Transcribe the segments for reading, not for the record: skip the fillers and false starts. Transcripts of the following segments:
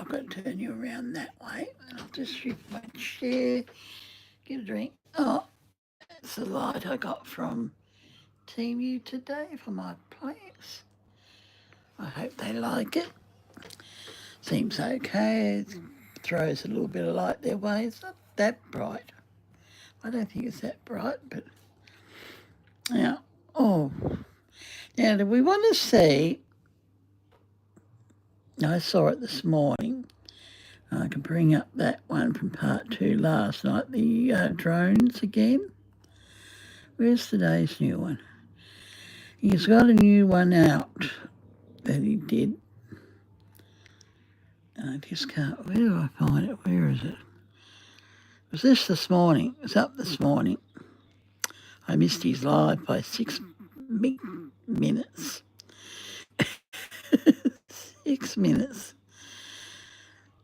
I've got to turn you around that way. And I'll just shift my chair, get a drink. Oh, it's the light I got from Team U today for my plants. I hope they like it. Seems okay. It throws a little bit of light their way. It's not that bright. I don't think it's that bright, but yeah. Oh, now do we want to see? I saw it this morning. I can bring up that one from part 2 last night, the drones again. Where's today's new one? He's got a new one out that he did. I just can't, where do I find it? Where is it? It was this morning. It was up this morning. I missed his live by 6 minutes. 6 minutes.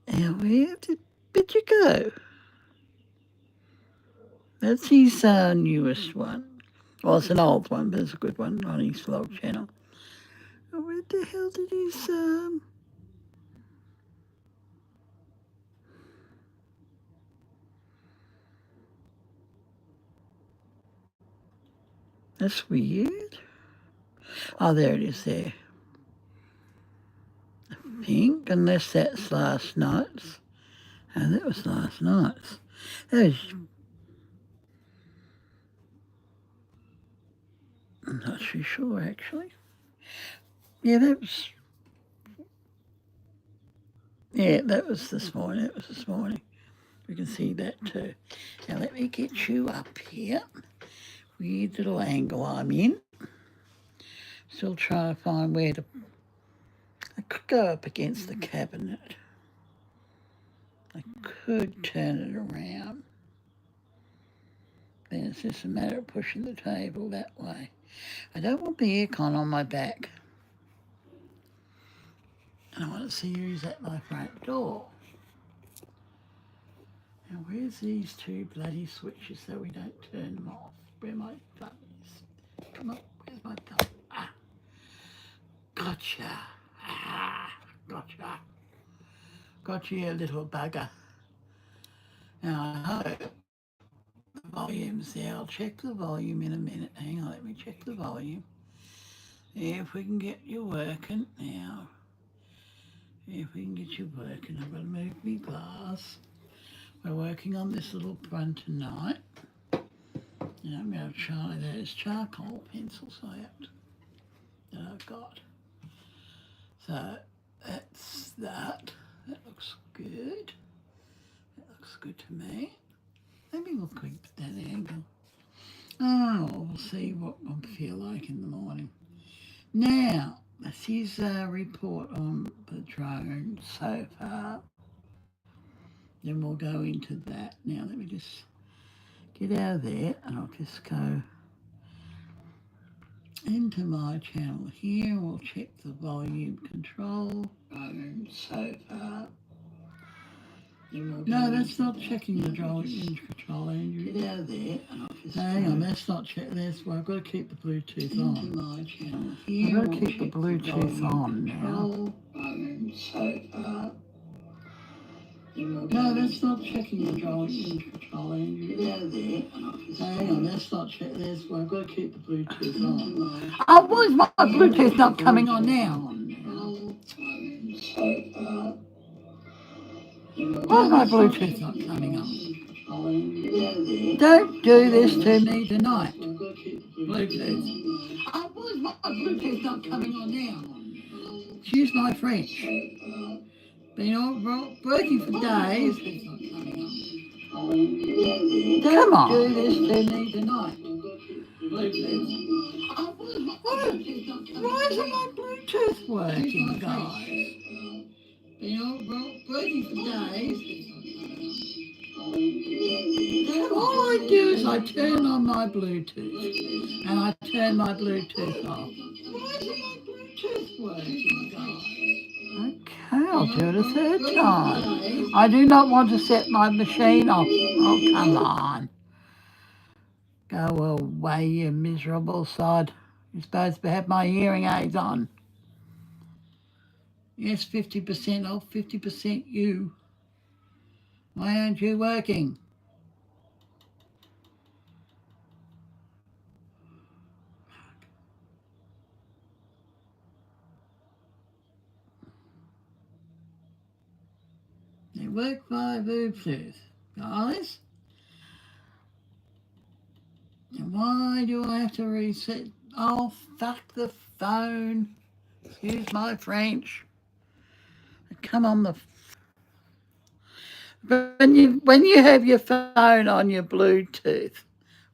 Now, where did you go? That's his newest one. Well, it's an old one, but it's a good one on his vlog channel. Oh, where the hell did his... That's weird. Oh, there it is there. I think, unless that's last night's. Oh, that was last night's. That was... I'm not too sure, actually. Yeah, that was... Yeah, that was this morning. It was this morning. We can see that too. Now, let me get you up here. Weird little angle I'm in. Still trying to find where to... I could go up against the cabinet. I could turn it around. Then it's just a matter of pushing the table that way. I don't want the aircon on my back. And I want to see who's at my front door. Now, where's these two bloody switches so we don't turn them off? Where my thumb is. Come on, where's my thumb? Ah, gotcha. Ah, gotcha. Gotcha, you little bugger. Now, I hope the volume's there. I'll check the volume in a minute. Hang on, let me check the volume. If we can get you working now. If we can get you working. I'm going to move my glass. We're working on this little one tonight. And I'm going to try those charcoal pencils that I've got. So that's that. That looks good. That looks good to me. Maybe we'll quick that angle. Oh, we'll see what I'll feel like in the morning. Now, this is a report on the drone so far. Then we'll go into that. Now, let me just get out of there and I'll just go into my channel here. We'll check the volume control. Drone so far. No, that's not checking the volume control, Andrew. Get out of there. Hang on, that's not checking. Well, I've got to keep the Bluetooth on. My channel here. I've got to keep the Bluetooth on now. So far. No, that's not checking the volume control, Andrew. Get out of there. Hang on, that's not checking. Well, I've got to keep the Bluetooth on. Oh, why is my Bluetooth not coming on now? So far. Why is my Bluetooth not coming on? Don't do this to me tonight. Bluetooth. Oh, why is my Bluetooth not coming on now? Excuse my French. Been all working for days. Come on. Do this to me tonight. Bluetooth. Oh, why isn't my Bluetooth working, guys? Been all working for days. All I do is I turn on my Bluetooth and I turn my Bluetooth off. Why isn't my Bluetooth working, guys? Okay, I'll do it a third time. I do not want to set my machine off. Oh, come on. Go away, you miserable sod. You're supposed to have my hearing aids on. Yes, 50% off, 50% you. Why aren't you working? They work via Bluetooth. Guys, why do I have to reset? Oh, fuck the phone. Excuse my French. Come on the... When you have your phone on your Bluetooth,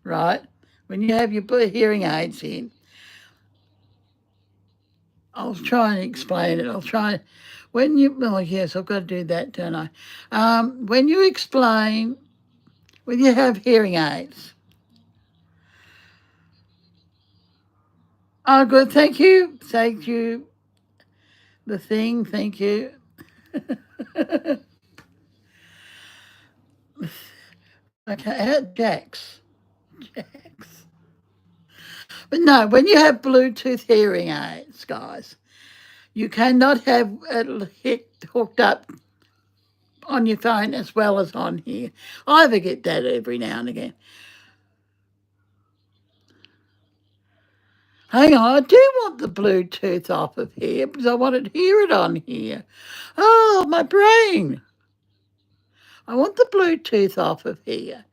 right? When you have your hearing aids in, I'll try and explain it. I'll try. When you... Oh, yes, I've got to do that, don't I? When you explain... When you have hearing aids... Oh, good. Thank you. Thank you. The thing. Thank you. Okay, Jax. Jax. But no, when you have Bluetooth hearing aids, guys, you cannot have it hooked up on your phone as well as on here. I forget that every now and again. Hang on, I do want the Bluetooth off of here because I want to hear it on here. Oh, my brain. I want the Bluetooth off of here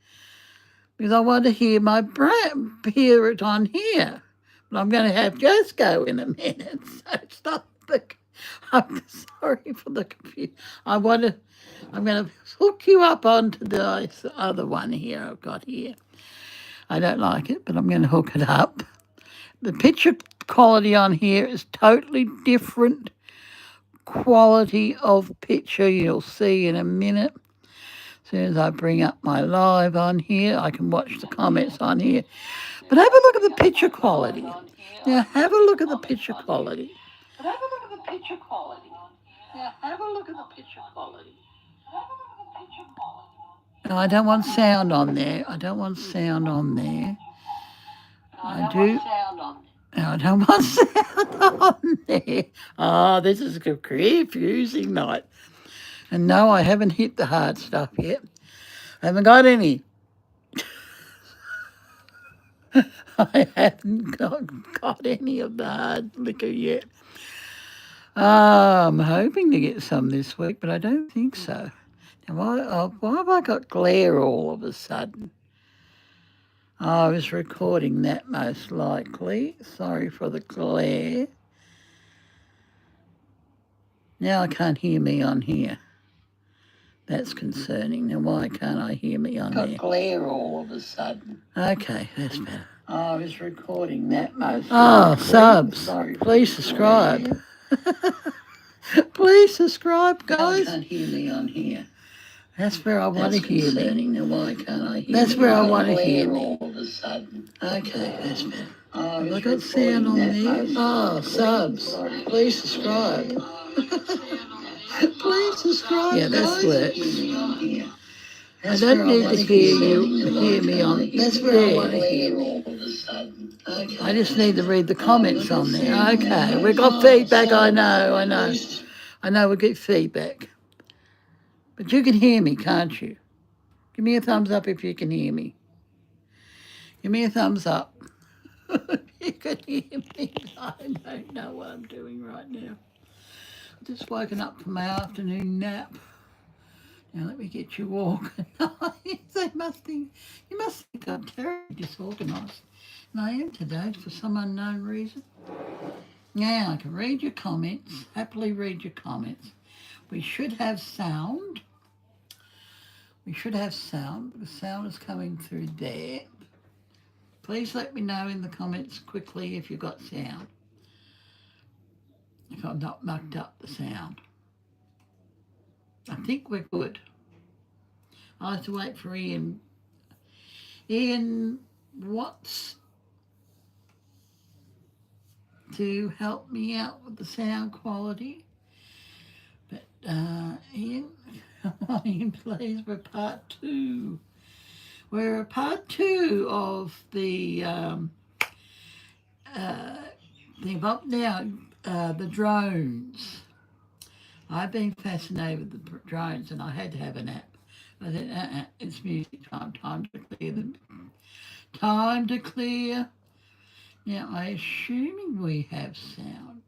because I want to hear hear it on here. But I'm going to have Just go in a minute. So stop the... I'm sorry for the confusion. I'm going to hook you up onto the other one here I've got here. I don't like it, but I'm going to hook it up. The picture quality on here is totally different quality of picture. You'll see in a minute. As soon as I bring up my live on here, I can watch the comments on here. But have a look at the picture quality. Now, have a look at the picture quality. But have a look at the picture quality. Now, have a look at the picture quality. No, I don't want sound on there. I don't want sound on there. I do. No, I don't want sound on there. Oh, this is a confusing night. And no, I haven't hit the hard stuff yet. I haven't got any. I haven't got any of the hard liquor yet. I'm hoping to get some this week, but I don't think so. Now, why have I got glare all of a sudden? I was recording that most likely. Sorry for the glare. Now I can't hear me on here. That's concerning. Now why can't I hear me on there? Got glare all of a sudden. Okay, that's better. I was recording that most likely. Subs. Sorry. Please subscribe. Please subscribe, guys. I can't hear me on here. That's where I want to hear me. Now why can't I hear That's where I want to hear me. All of a sudden. Okay, that's better. Have I got sound on there? Subs. Please subscribe. Please subscribe. Yeah, that works. I don't need to hear me on. That's where I want to hear all of a sudden. Okay. I just need to read the comments on there. Okay, we got feedback. I know we get feedback. But you can hear me, can't you? Give me a thumbs up if you can hear me. Give me a thumbs up. You can hear me. I don't know what I'm doing right now. I've just woken up from my afternoon nap. Now let me get you walking. You must think I'm terribly disorganised. And I am today for some unknown reason. Now I can read your comments, happily read your comments. We should have sound. We should have sound. The sound is coming through there. Please let me know in the comments quickly if you've got sound. If I've not mucked up the sound. I think we're good. I'll have to wait for Ian. Ian Watts to help me out with the sound quality. But Ian, come on in please for part 2. We're at part 2 of the thing up now, the drones. I've been fascinated with the drones, and I had to have a nap. I said, it's music time. Time to clear them. Time to clear. Now, I assuming we have sound.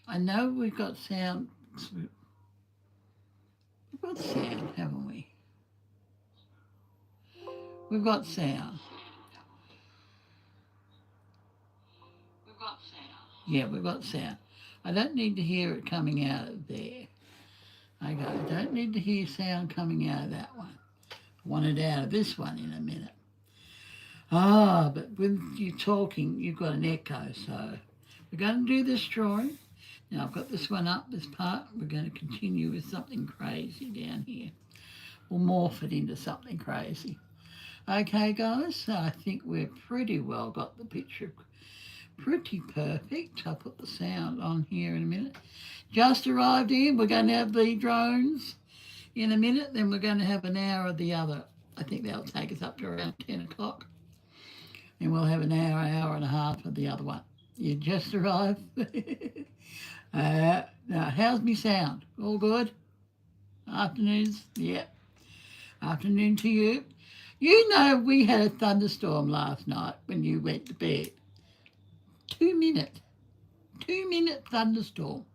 I know we've got sound. We've got sound, haven't we? We've got sound. Yeah, we've got sound. I don't need to hear it coming out of there. Okay, I don't need to hear sound coming out of that one. I want it out of this one in a minute. Ah, but with you talking, you've got an echo, so we're going to do this drawing. Now I've got this one up, this part. We're going to continue with something crazy down here. We'll morph it into something crazy. Okay, guys, so I think we've pretty well got the picture pretty perfect. I'll put the sound on here in a minute. Just arrived in. We're going to have the drones in a minute. Then we're going to have an hour of the other. I think that'll take us up to around 10 o'clock. And we'll have an hour, hour and a half of the other one. You just arrived. Now, how's me sound? All good? Afternoons? Yeah. Afternoon to you. You know we had a thunderstorm last night when you went to bed. 2 minute. 2 minute thunderstorm.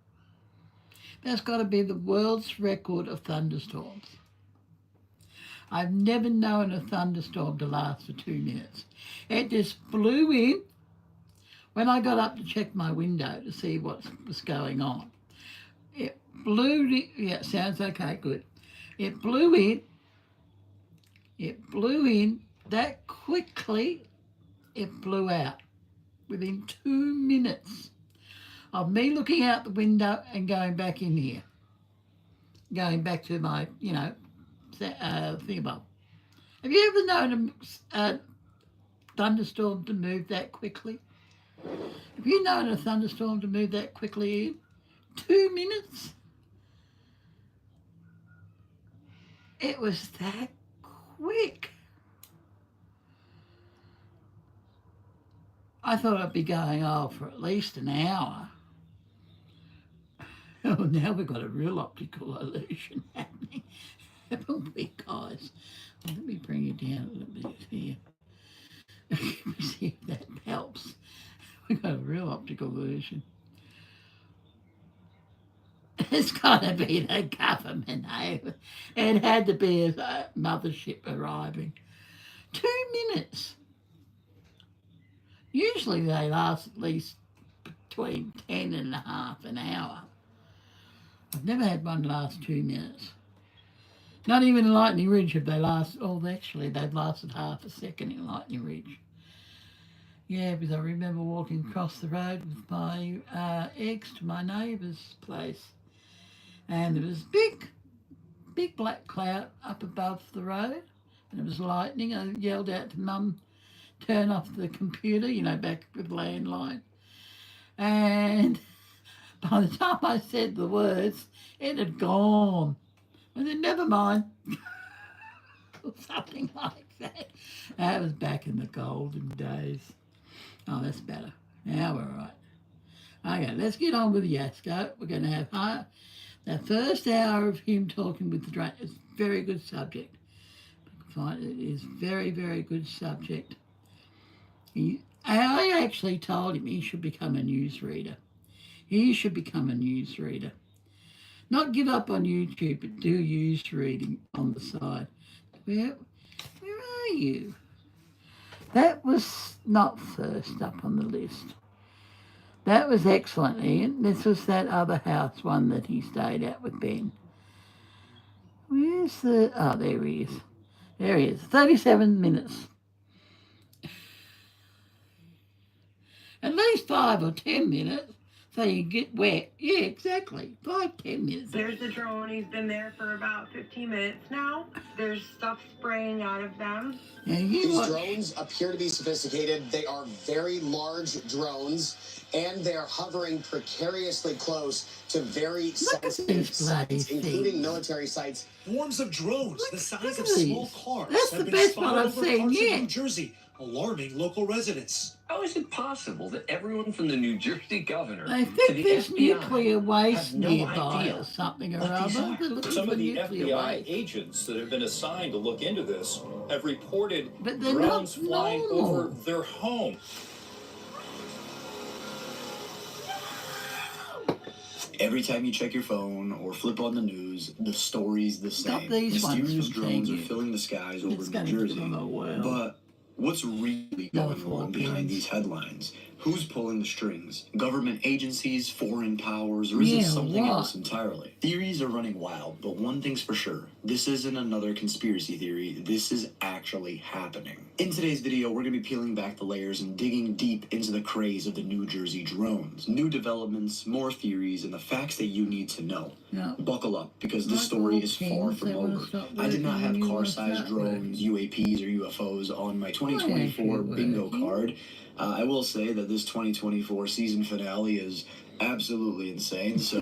That's got to be the world's record of thunderstorms. I've never known a thunderstorm to last for 2 minutes. It just blew in. When I got up to check my window to see what was going on, it blew in. Yeah, sounds okay, good. It blew in. It blew in that quickly. It blew out within 2 minutes of me looking out the window and going back in here, going back to my, thingamab. Have you ever known a thunderstorm to move that quickly? Have you known a thunderstorm to move that quickly in 2 minutes? It was that quick. I thought I'd be going for at least an hour. Oh, now we've got a real optical illusion happening, haven't we, guys? Let me bring you down a little bit here. Let me see if that helps. We've got a real optical illusion. It's got to be the government, eh? It had to be a mothership arriving. 2 minutes. Usually they last at least between 10 and a half an hour. I've never had one last 2 minutes. Not even in Lightning Ridge have they lasted. Oh, actually, they've lasted half a second in Lightning Ridge. Yeah, because I remember walking across the road with my eggs to my neighbour's place. And there was big black cloud up above the road. And it was lightning. I yelled out to Mum, turn off the computer, back with landline. And by the time I said the words, it had gone. I said, never mind. Or something like that. That was back in the golden days. Oh, that's better. Now we're right. Okay, let's get on with Yasko. We're going to have that first hour of him talking with the drone. It's a very good subject. It is very, very good subject. I actually told him he should become a newsreader. He should become a newsreader. Not give up on YouTube, but do news reading on the side. Where are you? That was not first up on the list. That was excellent, Ian. This was that other house one that he stayed at with Ben. Where's the... Oh, there he is. There he is. 37 minutes. At least 5 or 10 minutes so you get wet. Yeah, exactly. 5-10 minutes. There's the drone. He's been there for about 15 minutes now. There's stuff spraying out of them. These drones appear to be sophisticated. They are very large drones, and they're hovering precariously close to very sensitive sites, including military sites. Swarms of drones the size of small cars That's have the been best one spotted I've over seen parts yet. of New Jersey, alarming local residents. How is it possible that everyone from the New Jersey governor They to think the there's FBI nuclear waste have no nearby idea or something or what these other. are? They're looking Some for of the nuclear FBI waste. agents that have been assigned to look into this have reported But they're drones not flying normal. over their home. Every time you check your phone or flip on the news, the story's the Got same. these ones Mysterious from drones are Kenya. filling the skies It's over going New to Jersey. them well. But what's really No going on behind Philippines. these headlines? Who's pulling the strings? Government agencies, foreign powers, or is it something what? else entirely? Theories are running wild, but one thing's for sure. This isn't another conspiracy theory. This is actually happening. In today's video, we're going to be peeling back the layers and digging deep into the craze of the New Jersey drones. New developments, more theories, and the facts that you need to know. Yeah. Buckle up, because this story is far from over. I did not have car-sized drones, UAPs, or UFOs on my 2024 bingo card. I will say that this 2024 season finale is absolutely insane. So,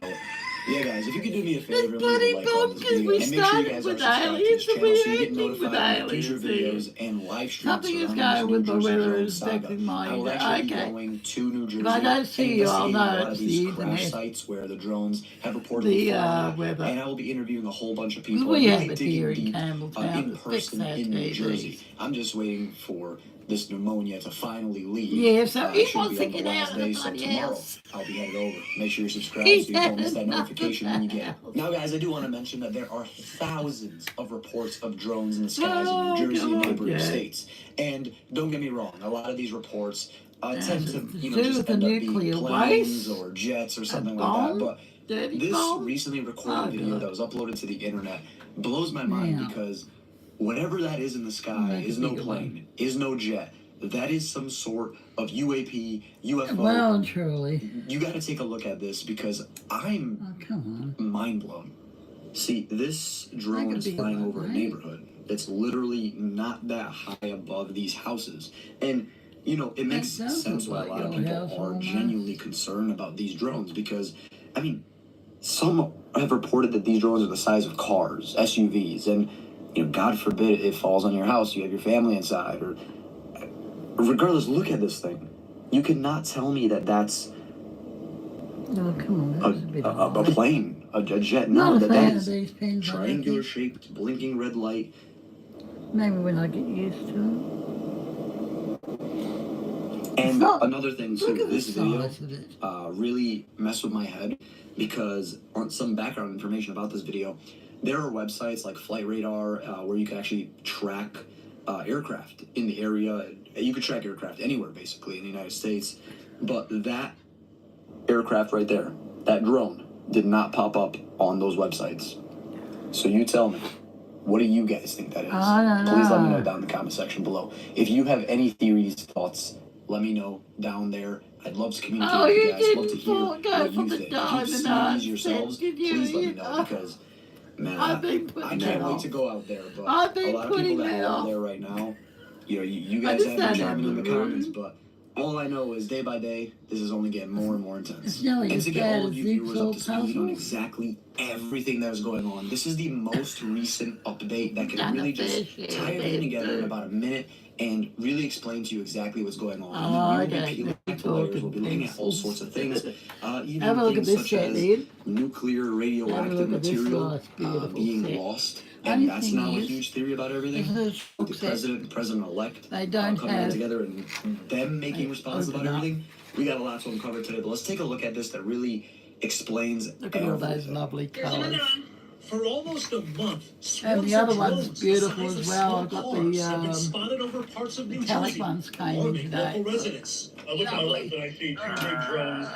yeah, guys, if you could do me a favor, leave a like on this video, and make sure you guys are subscribed to this channel so you get notified when future videos and live streams Something is surrounding going this with New the Jersey weather drone is saga. affecting mine. I will actually be Okay. going to New Jersey If I don't see you, I'll investigating know a lot it's of the these crash internet. sites where the drones have reportedly The flown, weather. and I will be interviewing a whole bunch of people We really have it here digging in deep Campbelltown in to fix person that in New TV. Jersey. I'm just waiting for this pneumonia to finally leave. Yeah, so I he should wants be to on the get last out of day, the so bloody tomorrow house. I'll be headed over. Make sure you subscribe He's so you don't miss that had notification when you get it. enough. Now, guys, I do want to mention that there are thousands of reports of drones in the skies Oh, in New Jersey and come on, neighboring Jack. states. And don't get me wrong, a lot of these reports tend to, to you know, do just with the end up being nuclear planes waste, or jets or something a like that. bomb, But dirty this bomb. recently recorded Oh, video God. that was uploaded to the internet blows my mind Yeah. because whatever that is in the sky Make a is no bigger one. plane, is no jet. That is some sort of UAP, UFO. Well and truly. You got to take a look at this because I'm Oh, come mind blown. See, this drone could is be flying a lot, over a right? neighborhood that's literally not that high above these houses. And, you know, it makes That does sense look why a like lot of your people house are almost. genuinely concerned about these drones because, I mean, some have reported that these drones are the size of cars, SUVs, and, you know, God forbid it falls on your house, you have your family inside, or regardless, look at this thing. You cannot tell me that that's on. Oh, come on. That was a bit a high. plane, a jet. Not No, a that fan of is these pins. I don't triangular think. shaped, blinking red light. Maybe when I get used to And not- another thing it. Look too, at the this video size of it. really messed with my head because on some background information about this video, there are websites like Flight Radar where you can actually track aircraft in the area. You could track aircraft anywhere basically in the United States, but that aircraft right there, that drone, did not pop up on those websites. So you tell me, what do you guys think that is? I don't Please let me know. know down in the comment section below. If you have any theories, thoughts, let me know down there. I'd love to communicate Oh, with you you guys. Love to didn't hear go what for you the think. If diamond you've seen art these yourselves, set, did you? please let me You know know. because, man, I've been I putting can't that wait off. to go out there. But I've a been lot of people putting that that are out off. there right now, you know, you I guys just have been don't chiming in have the the comments, room. but all I know is day by day, this is only getting more and more intense. It's nearly And as to get bad all as of you viewers up to jigsaw speed on puzzles. exactly everything that is going on, this is the most recent update that can Done really a fair just share tie of everything it, together in too. about a minute and really explain to you exactly what's going on. Oh, And I then we will don't be peeling need back the layers. talking We'll be looking at all pencils. sorts of things, even Have a look at things this such set, as Ed. nuclear Have a radioactive look at this material nice, beautiful being set. lost. Only And that's thing now a is, huge theory about everything. This The is set. president-elect They don't coming in have together and them making responses about open up. everything. We got a lot to uncover today, but let's take a look at this that really explains Look at all those everything. lovely colours. For almost a month, And swarms the of other one's drones beautiful the size as of well. small I've got cars have been the spotted over parts of New metallic Jersey, ones came in alarming today. local residents. I look at my left and I see two big drones.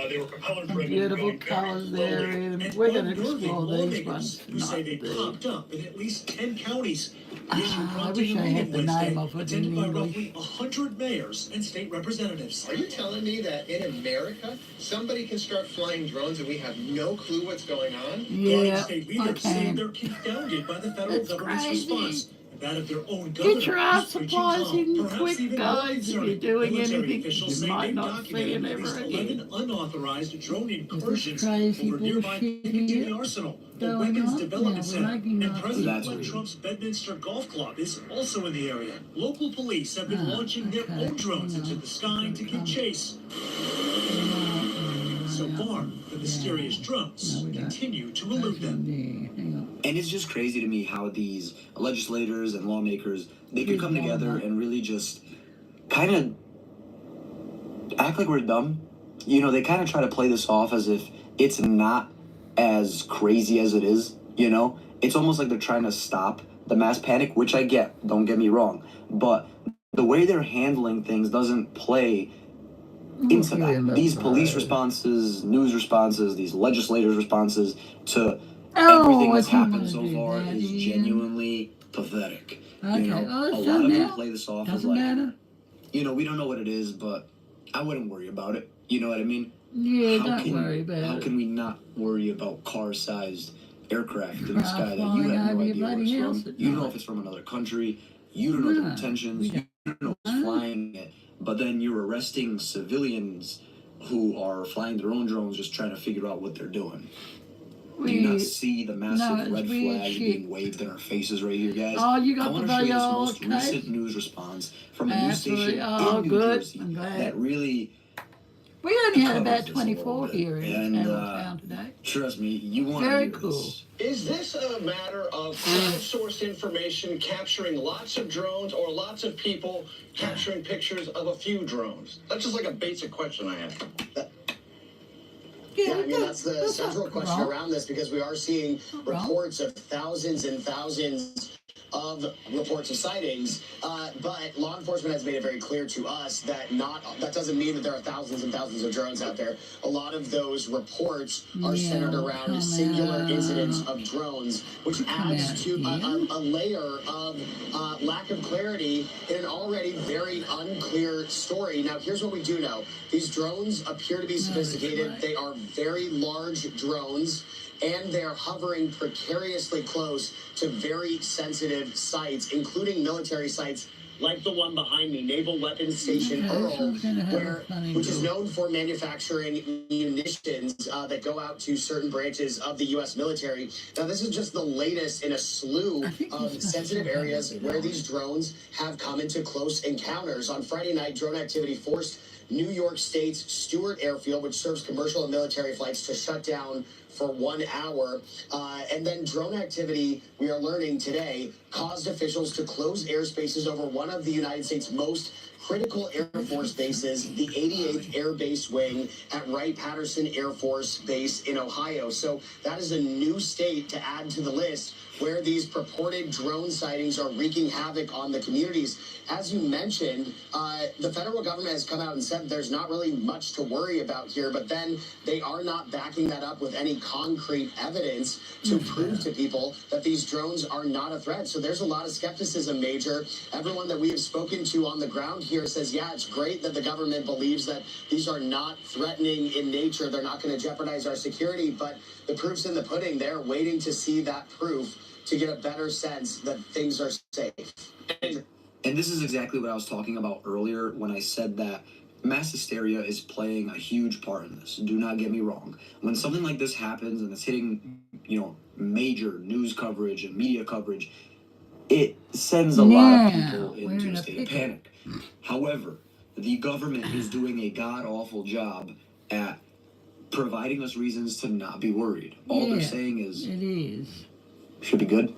They were propeller Some driven. beautiful going very colours there, slowly. and And we're going to unnerving explore these lawmakers ones who say they tonight. popped up in at least 10 counties. The issue I prompting wish a I meeting had the Wednesday, name of it in attended by English. roughly 100 mayors and state representatives. Are you telling me that in America, somebody can start flying drones and we have no clue what's going on? Guardian Yeah, state I leaders say can. they're confounded by the federal It's government's crazy. response. that of their own governor. Get your art is preaching supplies calm. in Perhaps quick, even more guys, if you're concerning. doing Military anything officials you say might they've not see documented him at ever least again. 11 unauthorized drone This incursions crazy over nearby bullshit pt2 here Arsenal, a going weapons on. development Now, we're center. making And up President this Glenn weird. Trump's Bedminster Golf Club is also in the area. Local police have been launching their okay, own drones hang into on. the sky to give chase. So far, the mysterious drones continue to elude them. Hang on. And it's just crazy to me how these legislators and lawmakers, they could come together and really just kind of act like we're dumb. You know, they kind of try to play this off as if it's not as crazy as it is, you know? It's almost like they're trying to stop the mass panic, which I get, don't get me wrong. But the way they're handling things doesn't play into that. These police responses, news responses, these legislators' responses to everything that's happened so far is genuinely pathetic. Okay, You know, well, a it's lot done of them now. play this off as Doesn't like, matter. you know, we don't know what it is, but I wouldn't worry about it. You know what I mean? Yeah, How don't worry about How it. can we not worry about car-sized aircraft in the Craft sky that you flying have no over your idea where bloody it's house from? at You don't know night. if it's from another country. You don't know No, their intentions. we You don't know who's flying it. But then you're arresting civilians who are flying their own drones just trying to figure out what they're doing. Do you not see the massive red flag being waved in our faces right here, guys? Oh, you I got want the to show you this video, most okay? recent news response from a news station Oh, in New good. Jersey I'm glad. that really We only had about covers this a little 24 bit. here in And, Allentown today. trust me, you want to Very hear cool. this. Is this a matter of crowdsourced information capturing lots of drones or lots of people capturing pictures of a few drones? That's just like a basic question I have. Yeah, I mean, that's the central question around this, because we are seeing reports of thousands and thousands of reports of sightings, but law enforcement has made it very clear to us that that doesn't mean that there are thousands and thousands of drones out there. A lot of those reports are centered around singular incidents of drones, which adds to a layer of lack of clarity in an already very unclear story. Now, here's what we do know. These drones appear to be sophisticated. They are very large drones, and they're hovering precariously close to very sensitive sites, including military sites like the one behind me, Naval Weapons Station Earl, which is known for manufacturing munitions that go out to certain branches of the U.S. military. Now, this is just the latest in a slew of sensitive areas where these drones have come into close encounters. On Friday night, drone activity forced New York State's Stewart Airfield, which serves commercial and military flights, to shut down for 1 hour. And then drone activity, we are learning today, caused officials to close airspaces over one of the United States' most critical Air Force bases, the 88th Air Base Wing at Wright-Patterson Air Force Base in Ohio. So that is a new state to add to the list where these purported drone sightings are wreaking havoc on the communities. As you mentioned, the federal government has come out and said there's not really much to worry about here, but then they are not backing that up with any concrete evidence to prove to people that these drones are not a threat. So there's a lot of skepticism, Major. Everyone that we have spoken to on the ground here says, yeah, it's great that the government believes that these are not threatening in nature. They're not going to jeopardize our security, but the proof's in the pudding. They're waiting to see that proof to get a better sense that things are safe. And this is exactly what I was talking about earlier when I said that mass hysteria is playing a huge part in this. Do not get me wrong. When something like this happens and it's hitting, you know, major news coverage and media coverage, it sends a lot of people into a state of panic. However, the government is doing a god-awful job at providing us reasons to not be worried. All they're saying is, should be good.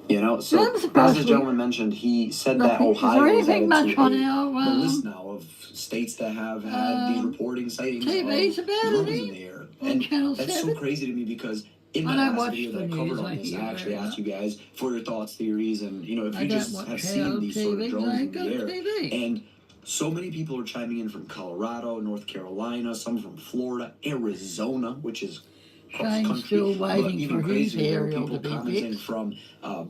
You know, so as the gentleman mentioned, he said that Ohio is added to the list now of states that have had these reporting sightings of drones in the air. And that's so crazy to me, because in the last video that I covered on this, I actually asked you guys for your thoughts, theories, and, you know, if you just have seen these sort of drones in the air. And so many people are chiming in from Colorado, North Carolina, some from Florida, Arizona, which is Still waiting for his aerial to be commenting fixed. from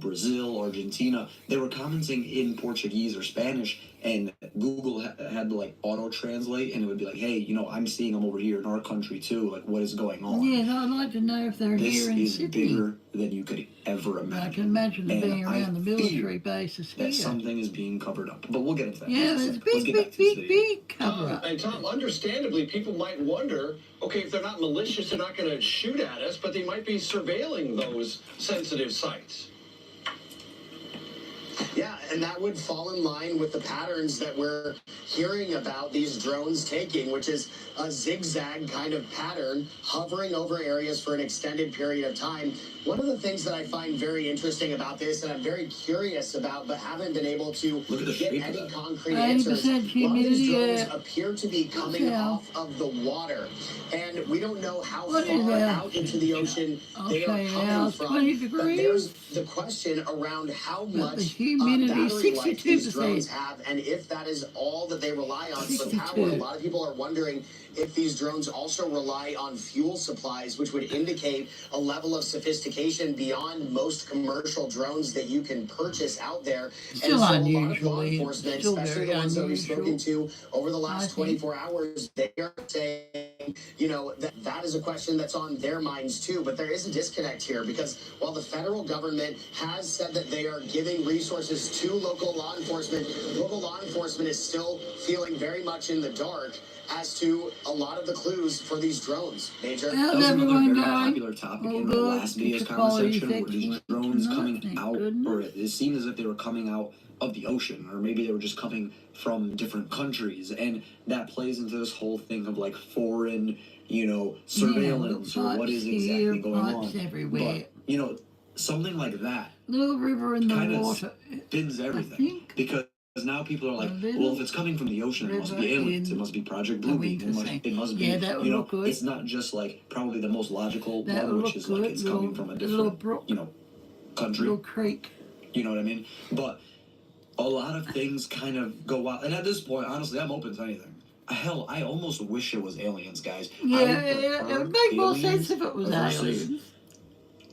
Brazil, Argentina. They were commenting in Portuguese or Spanish, and Google had to like auto translate, and it would be like, hey, you know, I'm seeing them over here in our country too. Like, what is going on? Yes, I'd like to know if they're This here in is Sydney. bigger than you could ever imagine. I can imagine them And being I around the military fear bases that here. something is being covered up. But we'll get into that. Yeah, in a there's second. Let's big, get back to big, this big, video. big cover up. And Tom, understandably, people might wonder, okay, if they're not malicious, they're not going to shoot at us, but they might be surveilling those sensitive sites. Yeah, and that would fall in line with the patterns that we're hearing about these drones taking, which is a zigzag kind of pattern, hovering over areas for an extended period of time. One of the things that I find very interesting about this, and I'm very curious about, but haven't been able to get any concrete answers, a lot of these drones appear to be coming off of the water, and we don't know how far out into the ocean they are coming from. But there's the question around how much battery life these drones have, and if that is all that they rely on for power. A lot of people are wondering if these drones also rely on fuel supplies, which would indicate a level of sophistication beyond most commercial drones that you can purchase out there. Still and so unusual, a lot of law enforcement, especially the ones that we've spoken to over the last 24 hours, they are saying, you know, that is a question that's on their minds too. But there is a disconnect here, because while the federal government has said that they are giving resources to local law enforcement is still feeling very much in the dark as to a lot of the clues for these drones. Major? That was another very popular topic in the last video's conversation, were these drones coming out, or it seemed as if they were coming out of the ocean, or maybe they were just coming from different countries, and that plays into this whole thing of like foreign, you know, surveillance, or what is exactly going on. Everywhere. But, you know, something like that, little river in the water, spins everything, because now people are like, well, if it's coming from the ocean, it must be aliens. It must be Project Bluebeam. It must be, that would look good. It's not just like probably the most logical one, which is like it's coming from a different, you know, country. Little creek. You know what I mean? But a lot of things kind of go out. And at this point, honestly, I'm open to anything. Hell, I almost wish it was aliens, guys. Yeah, it would make more sense if it was aliens.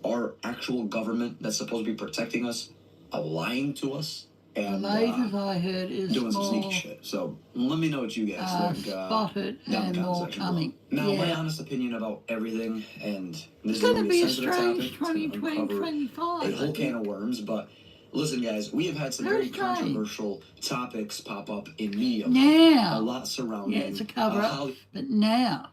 Our actual government that's supposed to be protecting us, lying to us. And the latest I heard is doing some sneaky shit. So let me know what you guys think. Spotted and more coming. Now, my honest opinion about everything, and this is going to be a strange 2025. A whole can of worms, but listen, guys, we have had some very controversial topics pop up in media. Now, a lot surrounding. Yeah, it's a cover up. But now,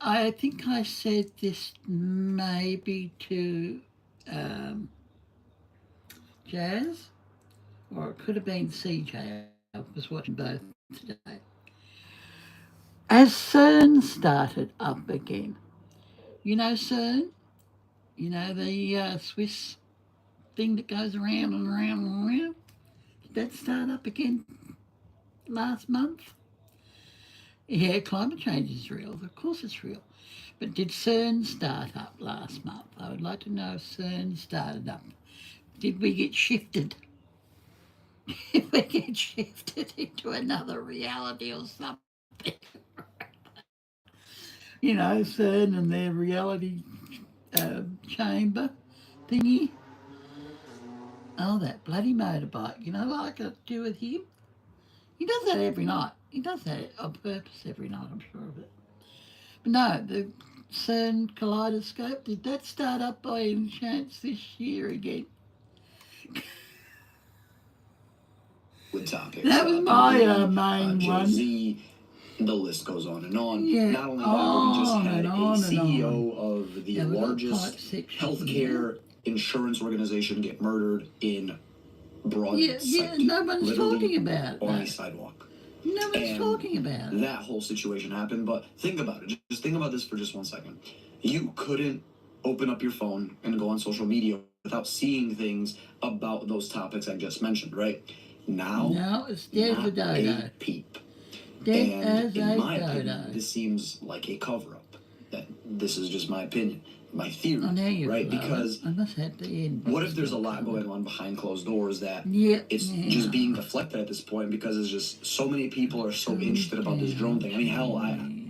I think I said this maybe to Jazz, or it could have been CJ. I was watching both today. As CERN started up again, you know CERN? You know the Swiss thing that goes around and around and around? Did that start up again last month? Yeah, climate change is real. Of course it's real. But did CERN start up last month? I would like to know if CERN started up. Did we get shifted? Did we get shifted into another reality or something? You know, CERN and their reality chamber thingy. Oh, that bloody motorbike. You know what I got to do with him? He does that every night. He does that on purpose every night, I'm sure of it. But no, the CERN kaleidoscope, did that start up by any chance this year again? Good topic. That was my main one. The list goes on and on. Yeah. Not only that, but we just had a CEO of the largest healthcare insurance organization get murdered in broad sight. Yeah, no one's talking about it. On a sidewalk. No one's talking about it. That whole situation happened, but think about it. Just think about this for just 1 second. You couldn't open up your phone and go on social media without seeing things about those topics I just mentioned, right? Now it's dead as a dodo. Peep. Dead as in a my dodo. opinion, this seems like a cover-up. This is just my opinion, my theory, right? Because I must have the end. What if there's a lot going on behind closed doors that it's just being deflected at this point, because it's just so many people are so interested about this drone thing. I mean, hell,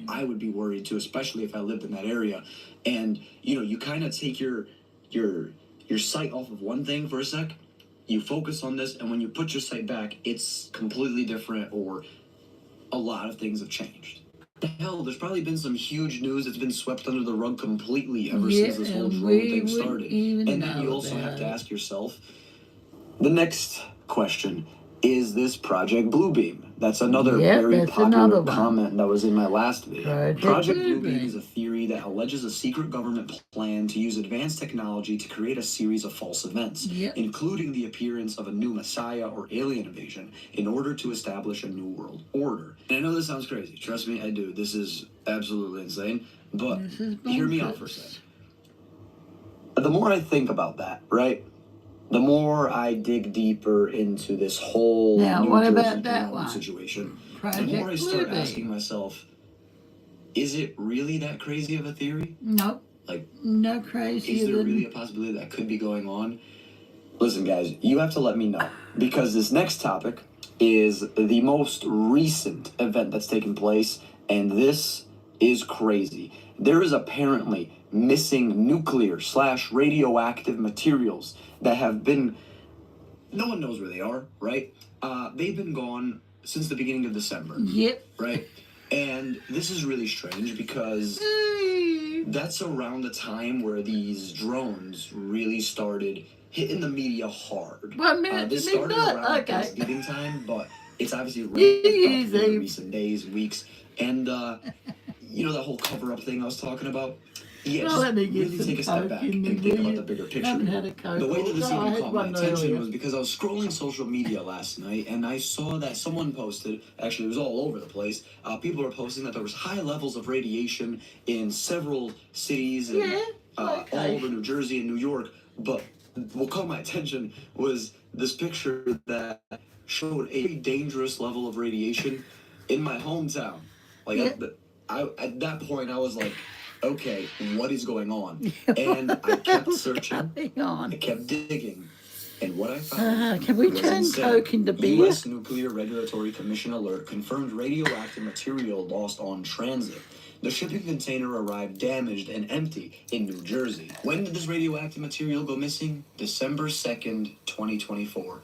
I would be worried too, especially if I lived in that area. And you know, you kind of take your sight off of one thing for a sec, you focus on this, and when you put your sight back, it's completely different, or a lot of things have changed. The hell, there's probably been some huge news that's been swept under the rug completely ever since this whole drone thing started. And then you also have to ask yourself, the next question, is this Project Bluebeam? That's another very popular comment that was in my last video. Project Bluebeam is a theory that alleges a secret government plan to use advanced technology to create a series of false events, including the appearance of a new messiah or alien invasion, in order to establish a new world order. And I know this sounds crazy. Trust me, I do. This is absolutely insane. But hear me out for a second. The more I think about that, right? The more I dig deeper into this whole New Jersey drone situation, the more I start asking myself, is it really that crazy of a theory? Nope. Like, no crazy. Is there really a possibility that could be going on? Listen, guys, you have to let me know, because this next topic is the most recent event that's taken place, and this is crazy. There is apparently missing nuclear/radioactive materials that have been, no one knows where they are, right? They've been gone since the beginning of December. Yep. Right? And this is really strange because that's around the time where these drones really started hitting the media hard. This started around Thanksgiving time, but it's obviously ramped up in recent days, weeks, and you know that whole cover-up thing I was talking about? Yeah, just really take a step back and think about the bigger picture. The way that this even caught my attention was because I was scrolling social media last night, and I saw that someone posted, actually it was all over the place, people were posting that there was high levels of radiation in several cities and all over New Jersey and New York, but what caught my attention was this picture that showed a dangerous level of radiation in my hometown. Like, at that point, I was like, okay, what is going on? And I kept searching, I kept digging, and what I found can we was turn insane. Coke into beer? U.S. Nuclear Regulatory Commission alert confirmed radioactive material lost on transit. The shipping container arrived damaged and empty in New Jersey. When did this radioactive material go missing? December 2nd, 2024.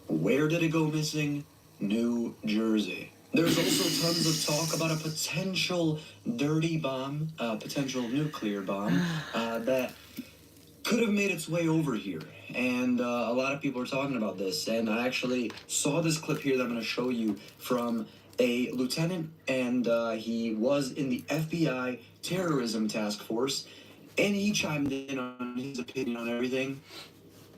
Where did it go missing? New Jersey. There's also tons of talk about a potential dirty bomb, potential nuclear bomb, that could have made its way over here. And a lot of people are talking about this. And I actually saw this clip here that I'm going to show you from a lieutenant, and he was in the FBI terrorism task force, and he chimed in on his opinion on everything.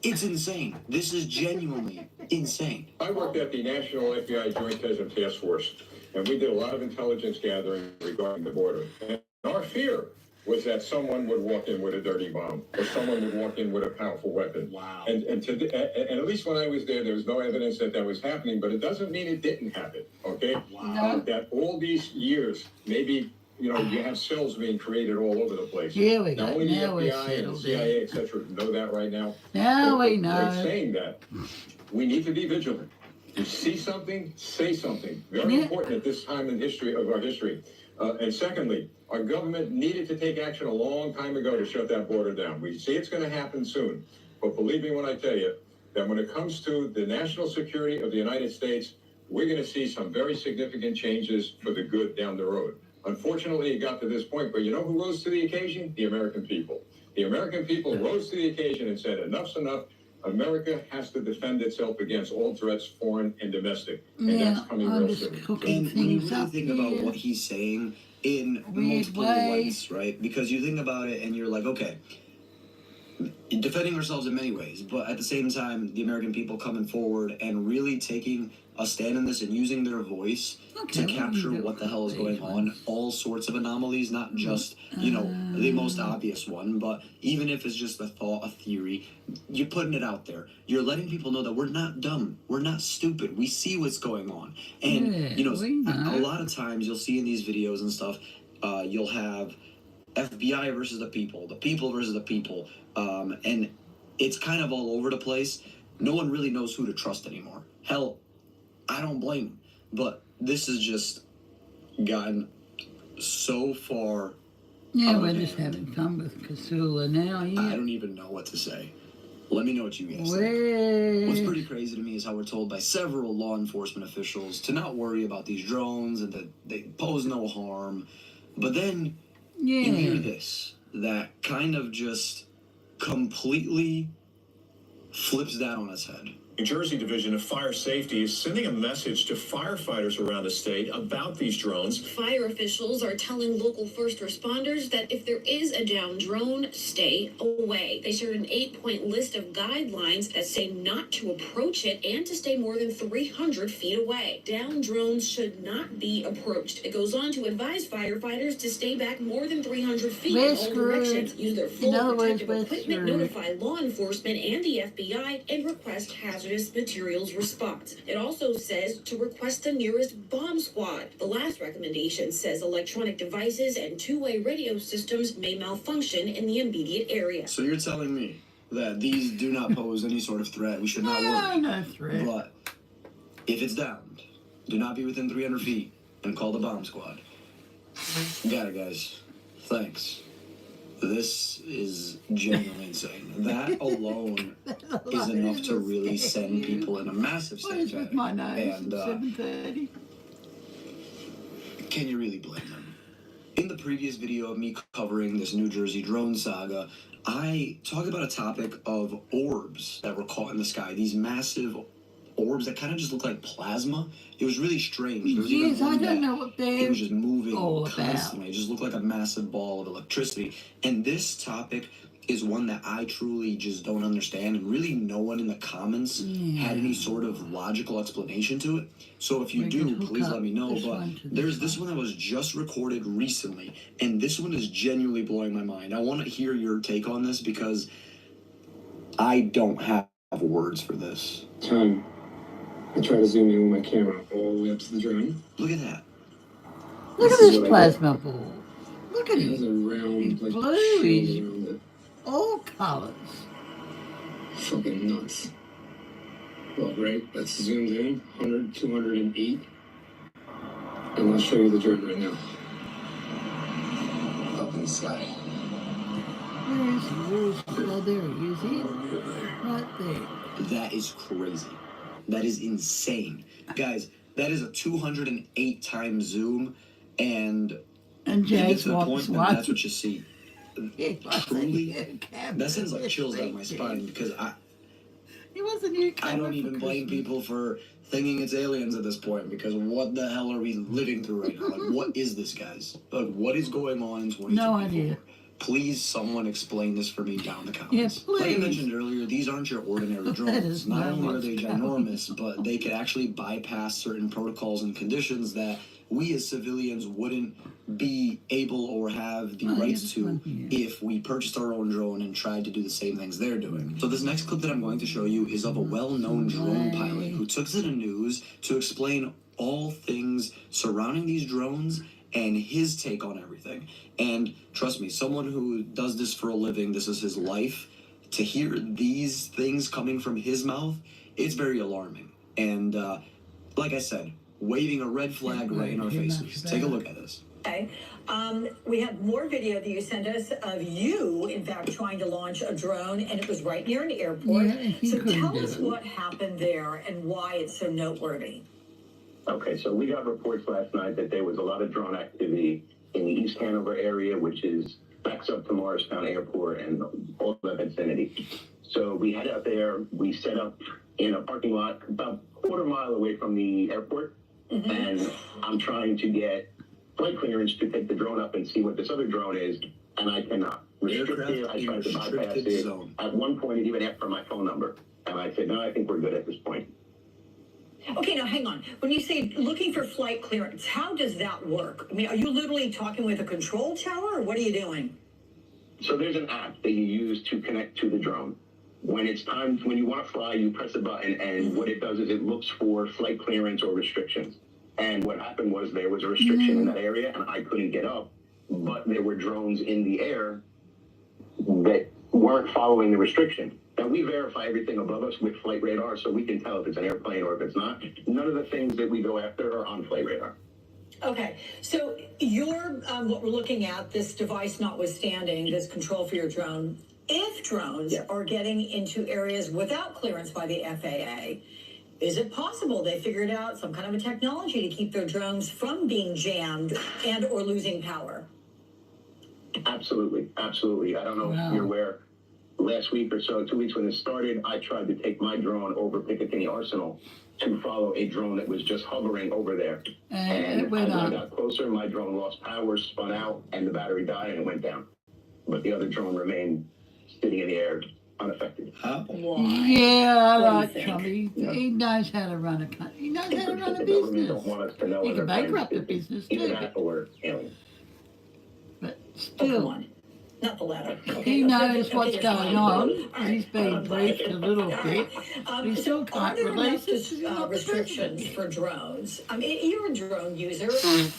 It's insane. This is genuinely insane. I worked at the National FBI Joint Terrorism Task Force, and we did a lot of intelligence gathering regarding the border. And our fear was that someone would walk in with a dirty bomb, or someone would walk in with a powerful weapon. Wow. And at least when I was there was no evidence that that was happening, but it doesn't mean it didn't happen, okay? Wow. That all these years, maybe, you have cells being created all over the place. Yeah, we Now, got. only the Now we're FBI and settled CIA, etc., know that right now. Now we They're know. saying that we need to be vigilant. You see something, say something. Very important at this time in history of our history. And secondly, our government needed to take action a long time ago to shut that border down. We see it's going to happen soon. But believe me when I tell you that when it comes to the national security of the United States, we're going to see some very significant changes for the good down the road. Unfortunately, it got to this point, but you know who rose to the occasion? The American people. The American people rose to the occasion and said, enough's enough. America has to defend itself against all threats, foreign and domestic. And that's coming real soon. And when you really think about what he's saying in multiple lights, right? Because you think about it and you're like, okay, defending ourselves in many ways, but at the same time, the American people coming forward and really taking a stand in this and using their voice to capture what the hell is going on, all sorts of anomalies, not just, the most obvious one, but even if it's just a thought, a theory, you're putting it out there. You're letting people know that we're not dumb. We're not stupid. We see what's going on. And, a lot of times you'll see in these videos and stuff, you'll have FBI versus the people versus the people, and it's kind of all over the place. No one really knows who to trust anymore. Hell, I don't blame them, but this has just gotten so far. Yeah, we're just having fun with Kasula now. Yeah. I don't even know what to say. Let me know what you guys think. What's pretty crazy to me is how we're told by several law enforcement officials to not worry about these drones and that they pose no harm. But then you hear this that kind of just completely flips that on its head. New Jersey Division of Fire Safety is sending a message to firefighters around the state about these drones. Fire officials are telling local first responders that if there is a downed drone, stay away. They shared an 8-point list of guidelines that say not to approach it and to stay more than 300 feet away. Downed drones should not be approached. It goes on to advise firefighters to stay back more than 300 feet in all directions. Use their full protective equipment, notify law enforcement and the FBI, and request hazardous materials response. It also says to request the nearest bomb squad. The last recommendation says electronic devices and two-way radio systems may malfunction in the immediate area. So you're telling me that these do not pose any sort of threat? We should not worry. No threat. But if it's downed, do not be within 300 feet and call the bomb squad. Got it, guys. Thanks. This is genuinely insane. That alone is enough to really send people in a massive state of panic. My nose And at 7:30. can you really blame them? In the previous video of me covering this New Jersey drone saga, I talk about a topic of orbs that were caught in the sky. These massive orbs that kind of just look like plasma. It was really strange. There was even one I don't know what it was just moving all constantly. It just looked like a massive ball of electricity. And this topic is one that I truly just don't understand, and really no one in the comments had any sort of logical explanation to it. So if you do, please let me know. But there's this one that was just recorded recently, and this one is genuinely blowing my mind. I want to hear your take on this because I don't have words for this. Time. I try to zoom in with my camera all the way up to the drone. Look at that. Look at this plasma ball. Look at It it. has a round, It's like, bluish. shield around it. All colours. Fucking nuts. Well, great. That's zoomed in. 100, 208. And I'll show you the drone right now. Up in the sky. Where is he? Oh, there he is. Here. Right there. That is crazy. That is insane. Guys, that is a 208 times zoom, and you get to the point that that's what you see. Truly, that sends like chills down my spine because I don't even blame people for thinking it's aliens at this point, because what the hell are we living through right now? Like, what is this, guys? Like, what is going on in 2024? No idea. Please, someone explain this for me down in the comments. Yes, please. Like I mentioned earlier, these aren't your ordinary drones. Not only are they ginormous, but they could actually bypass certain protocols and conditions that we as civilians wouldn't be able or have the rights to if we purchased our own drone and tried to do the same things they're doing. So this next clip that I'm going to show you is of a well-known drone pilot who took to the news to explain all things surrounding these drones and his take on everything. And trust me, someone who does this for a living, this is his life, to hear these things coming from his mouth, it's very alarming. And like I said, waving a red flag right in our faces. Take a look at this. Okay. We have more video that you sent us of you, in fact, trying to launch a drone, and it was right near an airport. So tell us what happened there and why it's so noteworthy. Okay, so we got reports last night that there was a lot of drone activity in the East Hanover area, which is backs up to Morristown Airport and all that vicinity. So we head out there, we set up in a parking lot about a quarter mile away from the airport, and I'm trying to get flight clearance to take the drone up and see what this other drone is, and I cannot. Restricted, I tried to bypass it. At one point, it even asked for my phone number, and I said, no, I think we're good at this point. Okay, now hang on. When you say looking for flight clearance, how does that work? I mean, are you literally talking with a control tower, or what are you doing? So there's an app that you use to connect to the drone. When it's time, when you want to fly, you press a button, and what it does is it looks for flight clearance or restrictions. And what happened was there was a restriction in that area, and I couldn't get up, but there were drones in the air that weren't following the restriction. And we verify everything above us with flight radar, so we can tell if it's an airplane or if it's not. None of the things that we go after are on flight radar. Okay, so you're what we're looking at, this device notwithstanding, this control for your drone, if drones are getting into areas without clearance by the FAA, is it possible they figured out some kind of a technology to keep their drones from being jammed and or losing power? Absolutely. Absolutely. I don't know if you're aware, last week or so, 2 weeks when this started, I tried to take my drone over Picatinny Arsenal to follow a drone that was just hovering over there. And as I got closer, my drone lost power, spun out, and the battery died and it went down. But the other drone remained sitting in the air unaffected. Yeah, I like Trump. He knows how to run a country. He knows how to run a business. Don't want us to know He can bankrupt a business too. Either that or aliens. But still, not the latter. He knows what's going on. He's been briefed a little bit. But he still can't release it. Restrictions for drones. I mean, you're a drone user.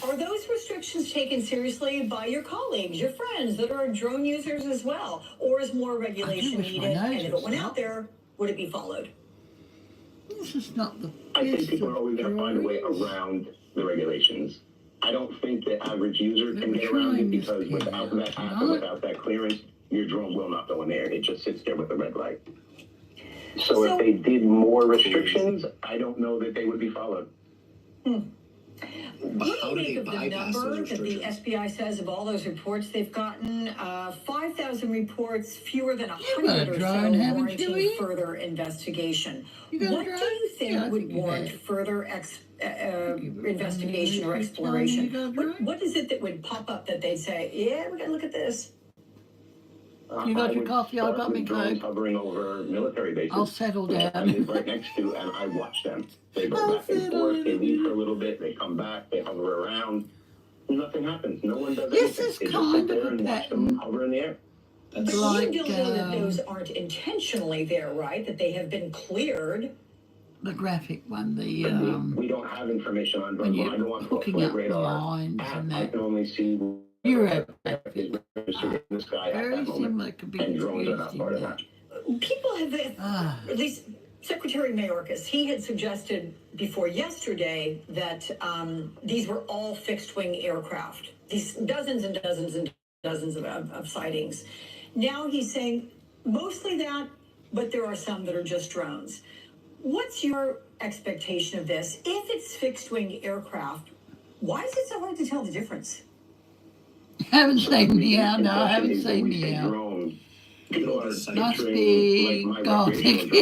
Are those restrictions taken seriously by your colleagues, your friends that are drone users as well? Or is more regulation needed? And if it went out there, would it be followed? This is not the I think people are always going to find a way around the regulations. I don't think the average user can get around it because without that happen, without that clearance, your drone will not go in there. It just sits there with a red light. So if they did more restrictions, I don't know that they would be followed. What do you make of the number that the FBI says of all those reports they've gotten? 5,000 reports, fewer than 100 or so warranting further investigation. What do you think would warrant further investigation or exploration? What is it that would pop up that they'd say, yeah, we got to look at this? You got your coffee? I got me coke. Hovering over military bases. I'll settle down. I live right next to, and I watch them. They go back and forth. They leave for a little bit. They come back. They hover around. Nothing happens. No one does anything. This is they just kind sit there of and watch them hover in the air. But like, you don't know that those aren't intentionally there, right? That they have been cleared. The graphic one, the we don't have information on drones. I go on hooking up radar lines and that. I can only see Europe. in the sky at Very that moment. similar, could be And drones are not used part in of that. People have, at least Secretary Mayorkas, he had suggested before yesterday that these were all fixed-wing aircraft. These dozens and dozens and dozens of sightings. Now he's saying mostly that, but there are some that are just drones. What's your expectation of this? If it's fixed-wing aircraft, why is it so hard to tell the difference? Haven't seen Meow, no, I haven't seen Meow. Must be gothic.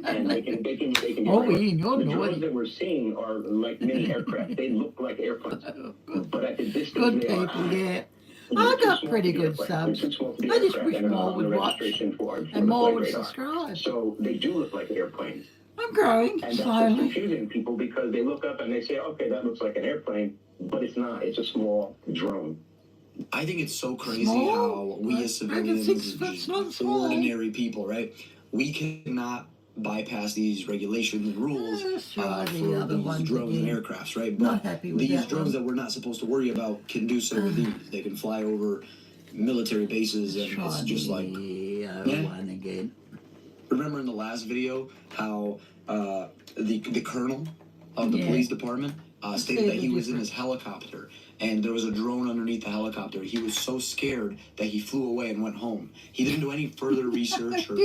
And they can Oh, Ian, you're the drones naughty. that we're seeing are like mini aircraft. They look like airplanes. But at the distance Good they are people, at, yeah. they're I too got small pretty to be good airplanes. They're subs. too small to be I just aircraft, wish and they're more not on the would watch registration for and the more flight would radar. subscribe. So they do look like airplanes. I'm growing And that's what's slowly. confusing people because they look up and they say, okay, that looks like an airplane, but it's not. It's a small drone. I think it's so crazy Small? how we as civilians, just ordinary people, right? We cannot bypass these regulations and rules for these drones and aircrafts, right? Not But happy with these that drones one. that we're not supposed to worry about can do so with these. They can fly over military bases, and it's just like, one again. remember in the last video how the colonel of the police department stated that he was in his helicopter and there was a drone underneath the helicopter. He was so scared that he flew away and went home. He didn't do any further research or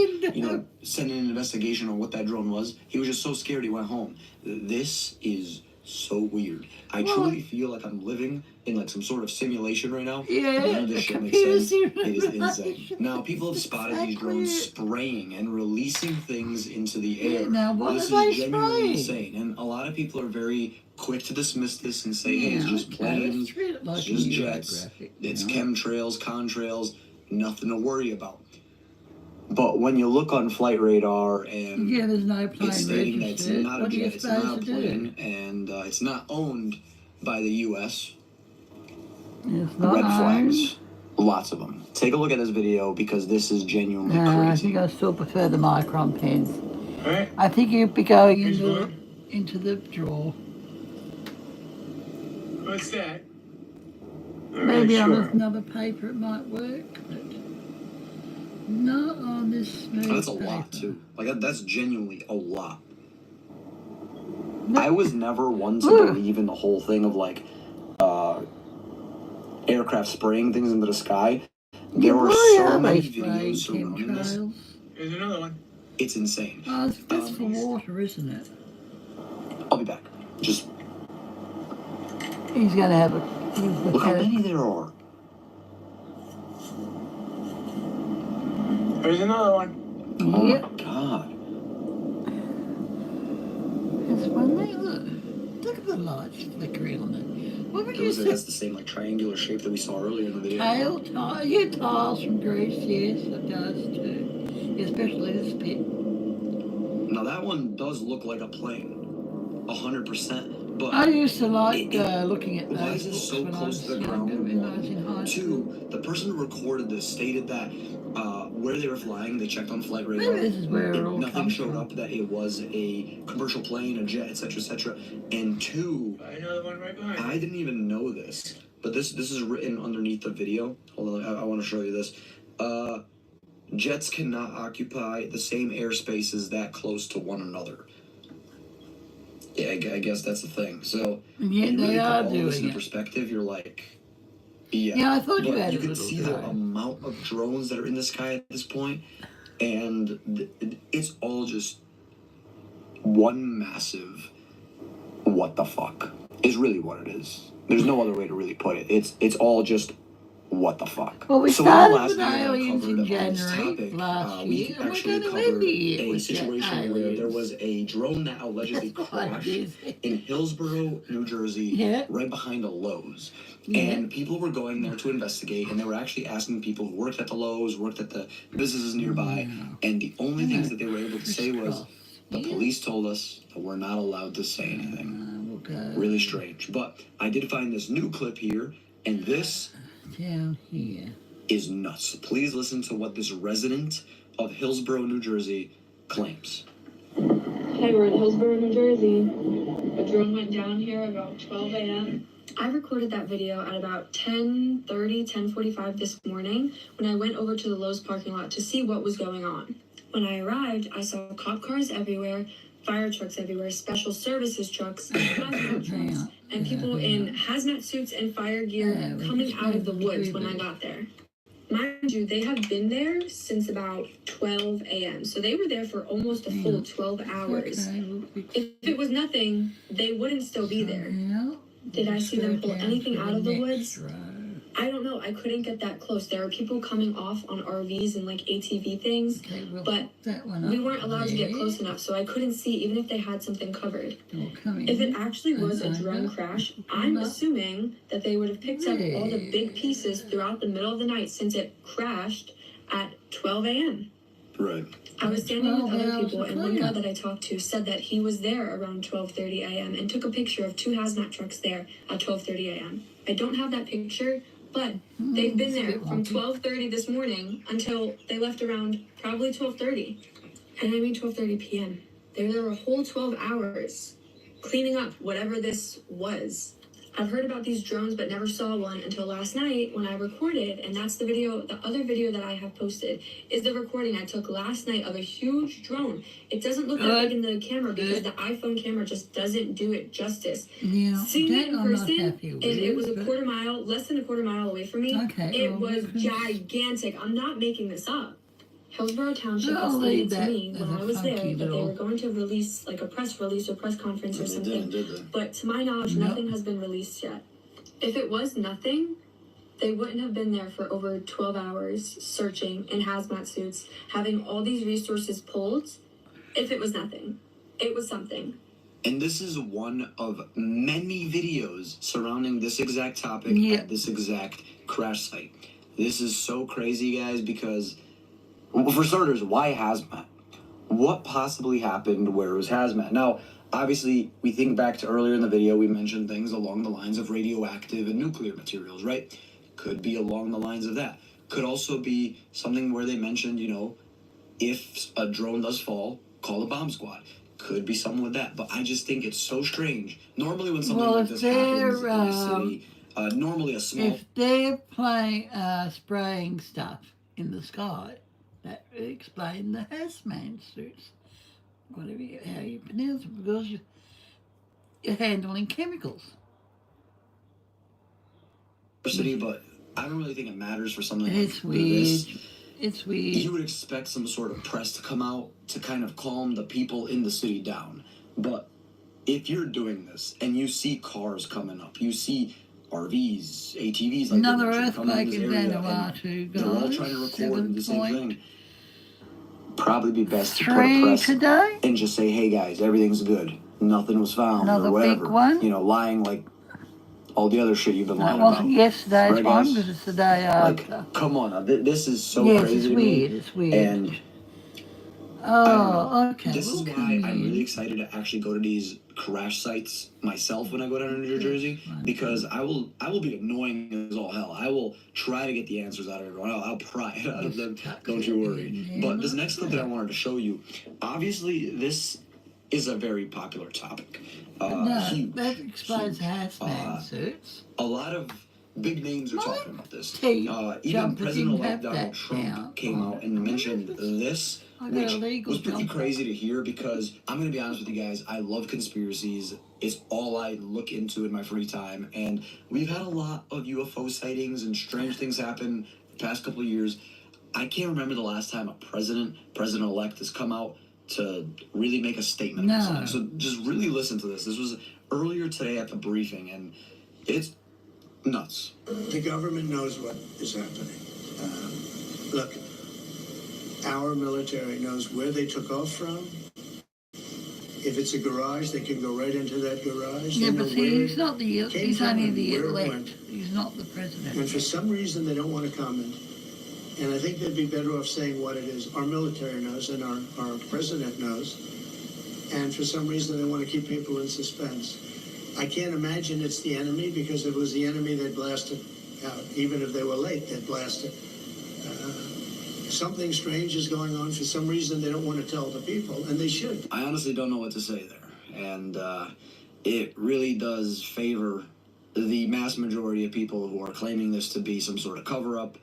send in an investigation on what that drone was. He was just so scared he went home. This is so weird. I truly feel like I'm living in like some sort of simulation right now. Yeah, none of this shit makes sense. It is insane. Now people have spotted these drones spraying and releasing things into the air. Now what This are they is genuinely spraying? insane, and a lot of people are very quick to dismiss this and say, "Hey, it's just planes, it's just jets, it's chemtrails, contrails, nothing to worry about." But when you look on flight radar and there's no plane it's stating that it's registered, not a what are you jet, it's not a supposed to do? plane, and it's not owned by the U.S. It's not Red owned. flags, lots of them. Take a look at this video because this is genuinely I crazy. think I still prefer the micron pens. Right. I think you'd be going into the drawer. What's that? Maybe on another paper it might work, but not on this smooth That's a paper. lot too. Like that's genuinely a lot. I was never one to believe in the whole thing of like aircraft spraying things into the sky There are Why so are many they spraying videos surrounding this. chemtrails? There's another one. It's insane. Oh, that's for water, isn't it? I'll be back. Just He's going to have a... look how many there are. There's another one. Oh Yep. my god. That's one there. Look at the lights flickering on it. What would It you looks like say? that's the same like triangular shape that we saw earlier in the video. Yeah, tiles from Greece, yes, it does too. Especially this pit. Now that one does look like a plane, 100%. But I used to like looking at those. why is this so when I close was to the younger, ground? when I was in high school. Two, the person who recorded this stated that where they were flying, they checked on flight radar. Maybe this is where it all nothing comes showed from. up that it was a commercial plane, a jet, etc., etc. And two, Another one right behind. I didn't even know this, but this is written underneath the video. Hold on, I want to show you this. Jets cannot occupy the same airspaces that close to one another. Yeah, I guess that's the thing. So And yet when you they really are put all this doing in it. perspective, you're like, yeah. Yeah, I thought you But had you a can little see the drone. amount of drones that are in the sky at this point, and it's all just one massive what the fuck is really what it is. There's no other way to really put it. It's all just what the fuck. Well, we So in the started last with video I aliens covered in on this January topic, last we year, and we're actually going to covered end the year a with situation where there was a drone that allegedly That's what crashed it is. in Hillsborough, New Jersey, Yeah. right behind a Lowe's. Yeah. And people were going there to investigate, and they were actually asking people who worked at the Lowe's, worked at the businesses nearby, and the only things that they were able to say was, the police told us that we're not allowed to say anything. Really strange. But I did find this new clip here, and this Down here. is nuts. Please listen to what this resident of Hillsborough, New Jersey claims. Hey, we're in Hillsborough, New Jersey. A drone went down here about 12 a.m. I recorded that video at about 10:30, 10:45 this morning when I went over to the Lowe's parking lot to see what was going on. When I arrived, I saw cop cars everywhere, fire trucks everywhere, special services trucks, hazmat trucks, and people in hazmat suits and fire gear coming out of the woods when I got there. Mind you, they have been there since about 12 a.m. So they were there for almost a full 12 hours. If it was nothing, they wouldn't still be there. Did I see them pull anything out of the woods? I don't know. I couldn't get that close. There were people coming off on RVs and like ATV things, but we weren't allowed to get close enough, so I couldn't see even if they had something covered. If it actually was a drone crash, I'm assuming that they would have picked up all the big pieces throughout the middle of the night since it crashed at 12 a.m. Right. I was standing with other people, and one guy that I talked to said that he was there around 12:30 a.m. and took a picture of 2 hazmat trucks there at 12:30 a.m. I don't have that picture, but they've been there from 12:30 this morning until they left around probably 12:30. And I mean 12:30 p.m. They were there a whole 12 hours cleaning up whatever this was. I've heard about these drones but never saw one until last night when I recorded, and that's the video, the other video that I have posted is the recording I took last night of a huge drone. It doesn't look that big in the camera because the iPhone camera just doesn't do it justice. Yeah, Seeing it in I'm not person, happy with and it was a but- quarter mile, less than a quarter mile away from me. Okay, It well, was we can- gigantic. I'm not making this up. Hillsborough Township I'll had leave stated to that me when as I a was there funky that they little- were going to release like a press release or press conference or They something. did. But to my knowledge, Nope. nothing has been released yet. If it was nothing, they wouldn't have been there for over 12 hours searching in hazmat suits, having all these resources pulled. If it was nothing, it was something. And this is one of many videos surrounding this exact topic at this exact crash site. This is so crazy, guys, because, well, for starters, why hazmat? What possibly happened where it was hazmat? Now, obviously, we think back to earlier in the video, we mentioned things along the lines of radioactive and nuclear materials, right? Could be along the lines of that. Could also be something where they mentioned, you know, if a drone does fall, call a bomb squad. Could be something with that. But I just think it's so strange. Normally when something like this happens in a city, normally a small... If they're spraying stuff in the sky, that would explain the hazmat suits. Whatever how you pronounce it, because you're handling chemicals. city, but I don't really think it matters for something It's like weird. this. It's weird. You would expect some sort of press to come out to kind of calm the people in the city down. But if you're doing this and you see cars coming up, you see RVs, ATVs, like Another they mentioned, coming earthquake in in this area, Vanuatu, they're all guys. trying to record 7 the same point. thing. Probably be best to put a 3 press today. and just say, hey guys, everything's good. Nothing was found Another or whatever. big one. You know, lying like all the other shit you've been lying That wasn't about. yesterday's Right, one, guys? but it's the day Like, after. come on, now, this is so Yes, crazy it's to weird. me. It's weird. And oh, okay. this is we'll why come I'm really in. excited to actually go to these crash sites myself when I go down to New Jersey, because I will be annoying as all hell. I will try to get the answers out of everyone. I'll pry it out of them. Don't you worry. But this next clip that I wanted to show you, obviously this is a very popular topic. No, huge, that explains huge. hazmat suits. A lot of big names are talking about this. Tea Even jumper President-elect didn't have Donald that Trump down. came out and mentioned this, I got which a legal was pretty jumper. crazy to hear, because I'm going to be honest with you guys, I love conspiracies. It's all I look into in my free time, and we've had a lot of UFO sightings and strange things happen the past couple of years. I can't remember the last time a president-elect has come out to really make a statement. No. So just really listen to this. This was earlier today at the briefing, and it's nuts. The government knows what is happening. Look, our military knows where they took off from. If it's a garage, they can go right into that garage. Yeah, They but know see, where he's it not the, came he's from only and the where it elect. went. He's not the president. And for some reason, they don't want to comment. And I think they'd be better off saying what it is. Our military knows and our president knows. And for some reason, they want to keep people in suspense. I can't imagine it's the enemy, because if it was the enemy, they'd blast it out. Even if they were late, they'd blast it. Something strange is going on. For some reason, they don't want to tell the people, and they should. I honestly don't know what to say there. And it really does favor the mass majority of people who are claiming this to be some sort of cover-up,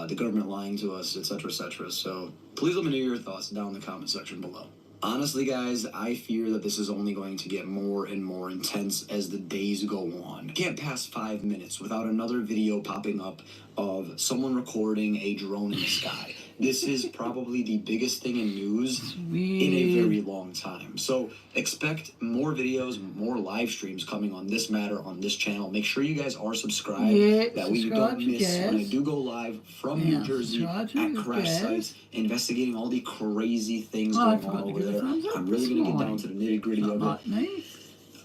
the government lying to us, etc., etc. So please let me know your thoughts down in the comment section below. Honestly, guys, I fear that this is only going to get more and more intense as the days go on. Can't pass 5 minutes without another video popping up of someone recording a drone in the sky. This is probably the biggest thing in news in a very long time. So expect more videos, more live streams coming on this matter on this channel. Make sure you guys are subscribed, that way you don't miss when I do go live from New Jersey at crash sites, investigating all the crazy things going on over there. I'm really going to get down to the nitty-gritty of it.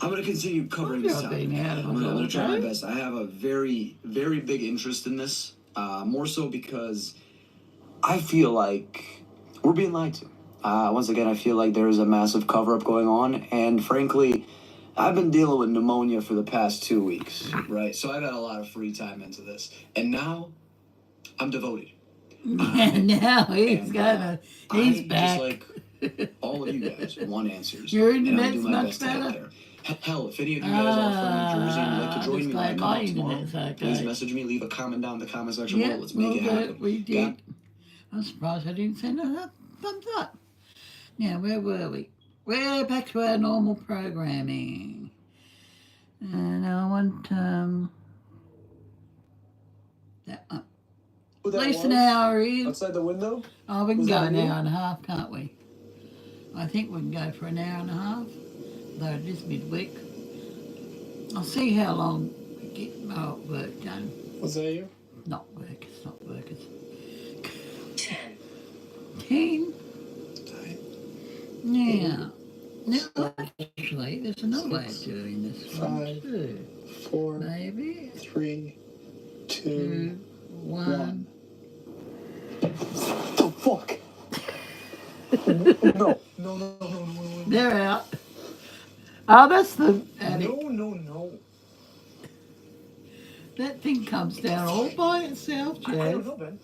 I'm going to continue covering this topic. I'm going to try my best. I have a very, very big interest in this, more so because I feel like we're being lied to. Once again, I feel like there is a massive cover-up going on, and frankly, I've been dealing with pneumonia for the past 2 weeks, right? So I've had a lot of free time into this, and now I'm devoted. Now he's back. Just like all of you guys want answers. Your and I'll internet's do my much best to get better. there. Hell, if any of you guys are from New Jersey and would like to join me when I come out tomorrow, please message me, leave a comment down in the comment section below. Let's make it happen. We did. I'm surprised I didn't send a thumbs up. Now, where were we? We're back to our normal programming. And I want that one. At least an hour in. Outside the window? Oh, we can go an hour and a half, can't we? I think we can go for an hour and a half, though it is midweek. I'll see how long we get my work done. Was that you? Not work, it's not work, it's 10. 10? Yeah. Now, actually, there's another way of doing this one too. 4, maybe 3, 2, 1. Oh, fuck! No. They're out. Oh, that's the attic. No. That thing comes down all by itself, Jazz. I don't know, Ben.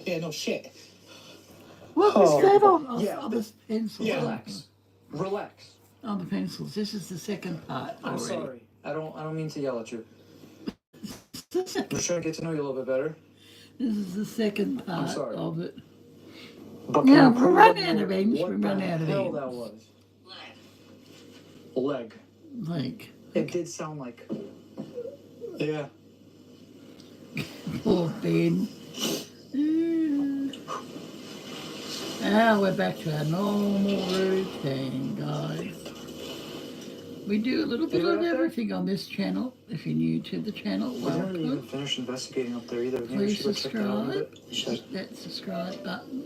Yeah, no shit. What was that on? Yeah, On the pencils. Yeah. Relax. On the pencils. This is the second part. I'm already. sorry. I don't mean to yell at you. I'm just trying to get to know you a little bit better. This is the second part sorry. of it. But Yeah, can we you prove run to out me of ends. what We run the out of hell ends. that was? Leg. Like, It did sound like. Yeah. poor Ben. Now we're back to our normal routine, guys. We do a little bit of everything on this channel. If you're new to the channel, We didn't even welcome. finish investigating up there either. Maybe we Please should go check that out a subscribe. bit. Hit that subscribe button.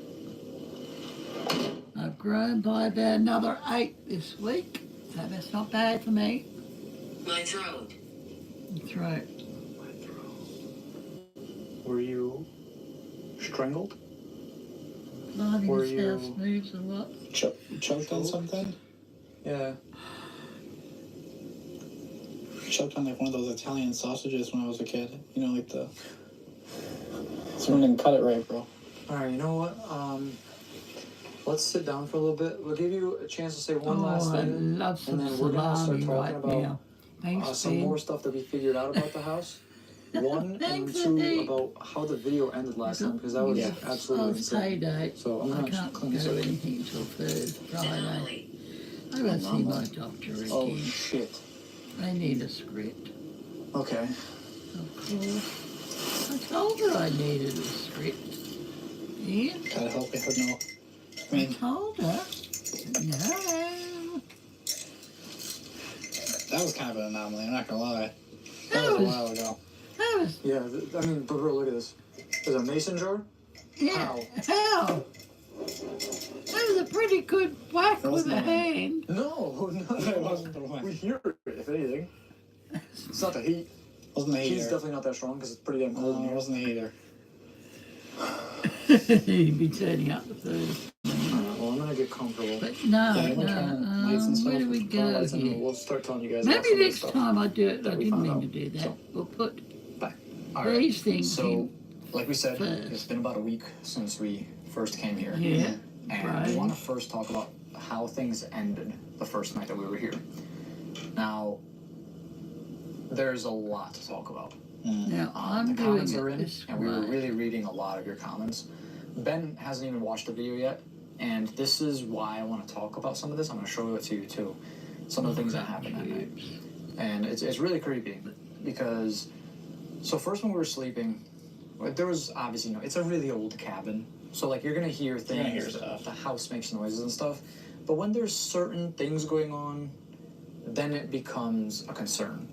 I've grown by about another 8 this week, so that's not bad for me. My throat. Throat. Were you strangled? Live in Were his you- house moves or what? Choked on something? Yeah. Choked on like one of those Italian sausages when I was a kid. You know, like the... Someone didn't cut it right, bro. Alright, you know what? Let's sit down for a little bit. We'll give you a chance to say one last I thing. love some And then we're going to start salami talking right about now. Thanks, some Ben. more stuff that we figured out about the house. One, and Thanks, two, Eddie. about how the video ended last time, because that was absolutely It's insane. payday. So I'm I going to can't clean go this up. anything until Thursday, Friday. I gotta see my doctor again. Oh, shit. I need a script. Okay. Of course. I told her I needed a script. Yeah? Gotta help her know. I told her. No. That was kind of an anomaly, I'm not gonna lie. That was a while ago. That was... Yeah, I mean, but bro, look at this. There's a mason jar? Yeah. How? That was a pretty good whack with a hand. No, It wasn't the one. We hear it, if anything. It's not the heat. Wasn't the heater. Heat's definitely not that strong because it's pretty damn cold in No, it here. wasn't the heater. He'd be turning up the Thursday. Well, I'm gonna get comfortable. But no, Yeah, we'll turn lights and stuff. where do we Turn go lights and here? we'll start telling you guys about Maybe some of the next stuff time I do it. I that we didn't found mean out. to do that. So, We'll put All right. these things So, in. like we said, first. it's been about a week since we first came here. Yeah, And right. we want to first talk about how things ended the first night that we were here. Now, there's a lot to talk about. Now, I'm the doing comments it are in, this and we were way. really reading a lot of your comments. Ben hasn't even watched the video yet, and this is why I want to talk about some of this. I'm going to show it to you too. Some of the things that happened that night. And it's really creepy because, so first when we were sleeping, there was obviously it's a really old cabin. So like you're going to hear things, hear stuff. the house makes noises and stuff. But when there's certain things going on, then it becomes a concern.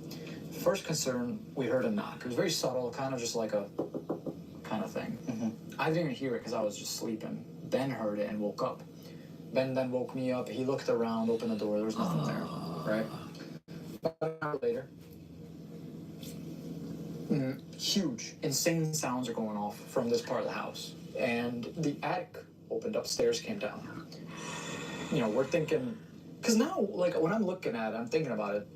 First concern, we heard a knock. It was very subtle, kind of just like a kind of thing. I didn't even hear it because I was just sleeping. Ben heard it and woke up. Ben then woke me up. He looked around, opened the door. There was nothing there, right? About an hour later, huge, insane sounds are going off from this part of the house. And the attic opened up, stairs came down. You know, we're thinking, because now, like, when I'm looking at it, I'm thinking about it,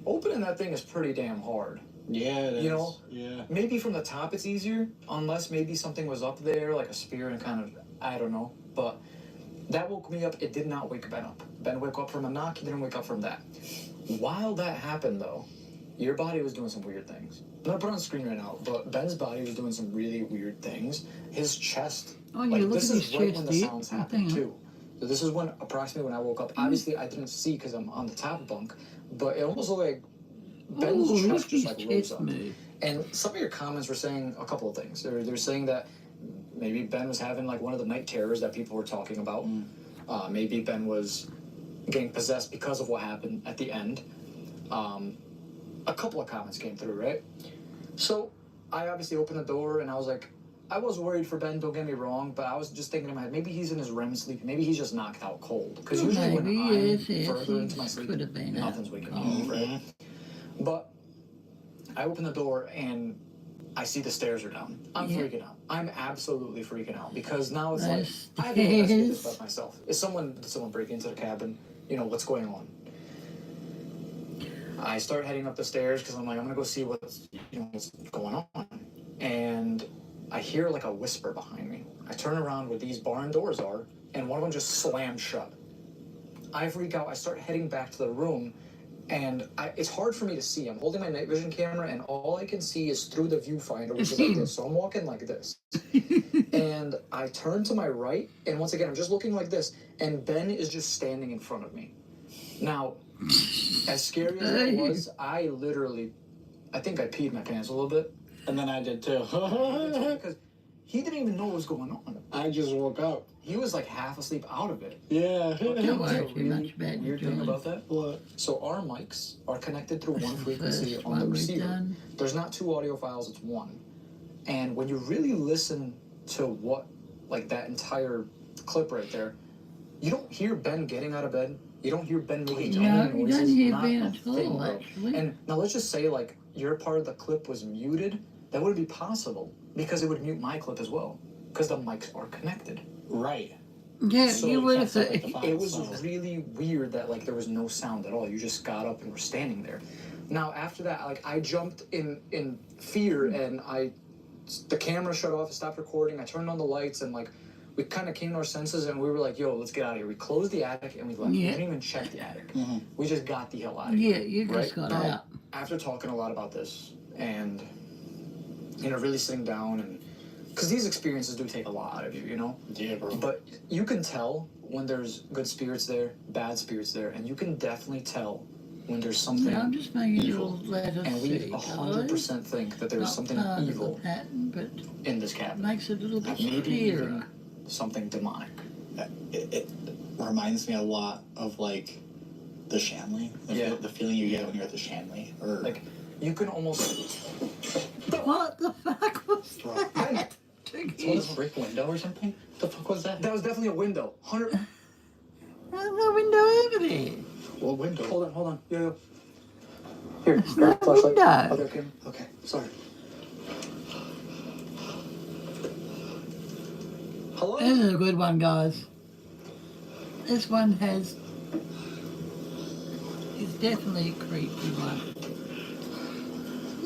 opening that thing is pretty damn hard. Yeah, it is. You know? Yeah. Maybe from the top it's easier, unless maybe something was up there, like a spear and kind of, I don't know. But that woke me up. It did not wake Ben up. Ben woke up from a knock. He didn't wake up from that. While that happened, though, your body was doing some weird things. I'm going to put it on the screen right now, but Ben's body was doing some really weird things. His chest, Oh, like, you look this at is his right chest, when the dude. sounds Oh, happened, damn. too. So this is when, approximately when I woke up. Obviously, I didn't see because I'm on the top bunk, but it almost looked like Ben's Ooh, look chest just, at like, his rose chest up. move. And some of your comments were saying a couple of things. They're saying that maybe Ben was having like one of the night terrors that people were talking about. Maybe Ben was getting possessed because of what happened at the end. A couple of comments came through, right? So I obviously opened the door and I was like, I was worried for Ben, don't get me wrong, but I was just thinking in my head, maybe he's in his REM sleep, maybe he's just knocked out cold. Because Well, usually when maybe, I'm yes, further he into my sleep, could have been nothing's out waking me cold. up, right? But I open the door and I see the stairs are down. I'm Yeah. freaking out. I'm absolutely freaking out because now it's Those like I have to investigate this stairs. by myself. Did someone break into the cabin? You know, what's going on? I start heading up the stairs because I'm like, I'm gonna go see what's going on. And I hear like a whisper behind me. I turn around where these barn doors are, and one of them just slams shut. I freak out. I start heading back to the room, and it's hard for me to see. I'm holding my night vision camera, and all I can see is through the viewfinder, which is like this. So I'm walking like this. And I turn to my right, and once again, I'm just looking like this, and Ben is just standing in front of me. Now, As scary as it was, I think I peed my pants a little bit. And then I did too. Because he didn't even know what was going on. I just woke up. He was like half asleep out of it. Yeah. Don't worry too much about Weird thing about that? What? So our mics are connected through one frequency First on the one we've receiver. done. There's not two audio files, it's one. And when you really listen to what, like that entire clip right there, you don't hear Ben getting out of bed. You don't hear Ben making No, tiny you noises. don't hear Not Ben a at all, thing, bro. actually. And now let's just say like your part of the clip was muted. That wouldn't be possible because it would mute my clip as well because the mics are connected. Right. Yeah, So you would have it was really weird that like there was no sound at all. You just got up and were standing there. Now after that, like I jumped in fear and the camera shut off, it stopped recording. I turned on the lights and like we kind of came to our senses and we were like, "Yo, let's get out of here." We closed the attic and we left. Yeah. We didn't even check the attic. Mm-hmm. We just got the hell out of here. Yeah, you just got Now, out. After talking a lot about this and really sitting down and because these experiences do take a lot out of you, you know. Yeah, bro. But you can tell when there's good spirits there, bad spirits there, and you can definitely tell when there's something Yeah, I'm just making evil. you let us And we see, 100% think that there's Not something part of the evil pattern, but in this cabin. makes it a little bit Maybe clearer. even something demonic. It reminds me a lot of like the Shanley. The feeling you get when you're at the Shanley. Or like you can almost. What the fuck was that? Someone break a window or something? The fuck was that? That was definitely a window. 100. There's no window over there. What window? Hold on. Yeah. Here, It's grab not a flashlight. window. Okay, sorry. Hello? This is a good one, guys. This one is definitely a creepy one.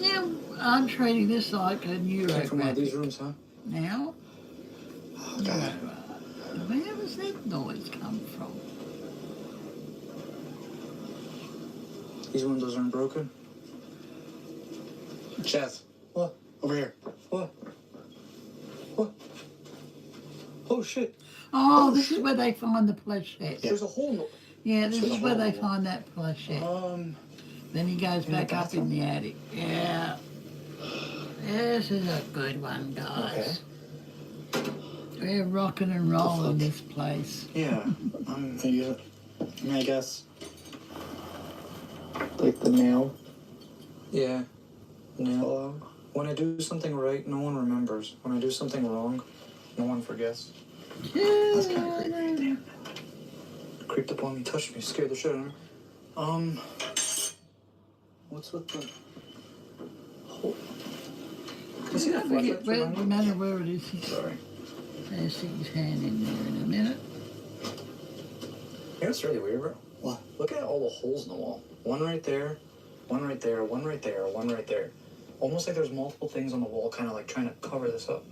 Now, I'm treating this like a Came from one of these neurographic. rooms, huh? Now, Oh, God. where does that noise come from? These windows aren't broken. Chaz. What? Over here. What? Oh shit! Oh, this is where they find the planchette. There's a hole in the. Yeah, this There's is a where hole they in the find that planchette. Then he goes in the back up in bathroom? the attic. Yeah. This is a good one, guys. We're rocking and rolling this place. Yeah. I guess. Like the nail. Yeah. Nail. When I do something right, no one remembers. When I do something wrong, no one forgets. That's kind of creepy. Creeped up on me, touched me, scared the shit out of me. What's with the hole? You see that flashlight? No matter where it is, he's Sorry. going to stick his hand in there in a minute. You know what's really weird, bro? What? Look at all the holes in the wall. One right there, one right there, one right there, one right there. Almost like there's multiple things on the wall kind of like trying to cover this up.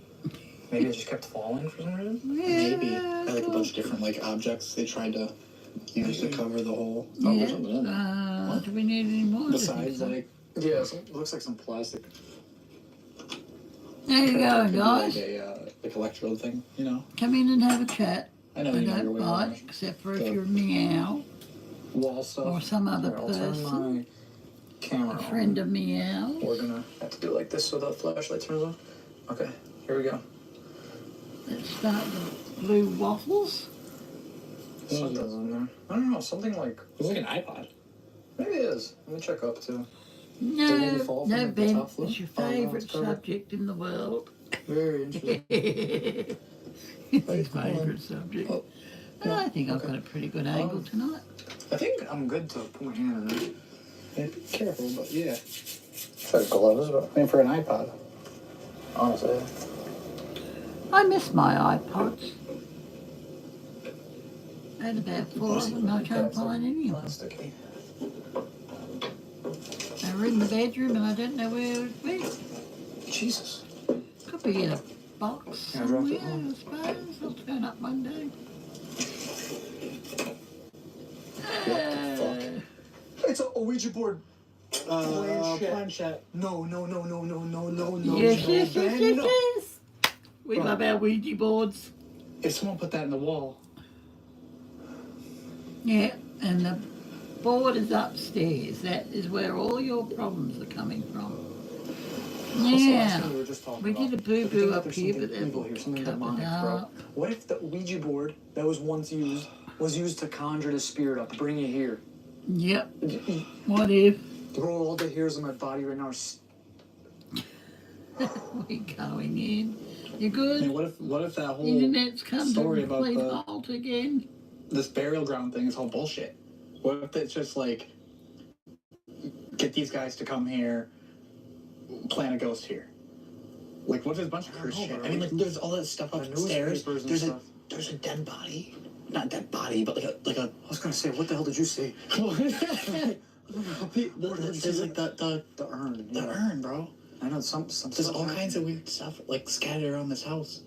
Maybe it just kept falling for some reason? Maybe. Like a bunch of different like objects they tried to use to cover the hole. Oh, Yeah. there's something in there. Do we need any more? Besides, like, Yeah, it looks like some plastic. There you go, could be guys. like a like electrode thing, you know? Come in and have a chat. I know I you know your don't way bite, around. except for if Good. you're Meow Wall stuff. or some other Here, I'll turn person, my camera a friend of Meow. We're gonna have to do it like this so the flashlight turns on. Okay, here we go. Let's start with blue waffles. Something's in there. I don't know, something like... It's like an iPod. Maybe it is. Let me check up too. No, maybe fall from, no, like, the Ben, top floor? it's your Oh, no, favourite it's covered. subject in the world. Very interesting. It's his favourite subject. Oh, I think I've got a pretty good angle tonight. I think I'm good to put my hand in there. Yeah, be careful, but yeah. Try gloves, but I mean, for an iPod. honestly. I miss my iPods. I had about 4 of them. I can't find any of them. Plasticky. They were in the bedroom and I don't know where it would be. Jesus. Could be in a box Can I drop somewhere, it? I suppose. They'll turn up one day. It's a Ouija board. Planchette. No. Yes, yes, yes, Ben, yes, no. yes. We love our Ouija boards. If someone put that in the wall, Yeah, and the board is upstairs. That is where all your problems are coming from. What's the last Yeah, thing we were just talking we about? did a So if you boo-boo think that up there's here, something but that evil will here, something cover demonic, it bro. up. What if the Ouija board that was once used was used to conjure the spirit up, bring you here? Yep. What if? Bro, all the hairs on my body right now are... We're going in. You good? I mean, what if that whole Internet's come story to about complete the halt again. this burial ground thing is all bullshit? What if it's just like get these guys to come here, plant a ghost here? Like, what if there's a bunch of cursed shit? I mean, like, there's all that stuff upstairs. There's a dead body, not dead body, but like a. I was gonna say, what the hell did you say? There's like the urn. The urn, bro. I know some There's all kinds of weird stuff like scattered around this house.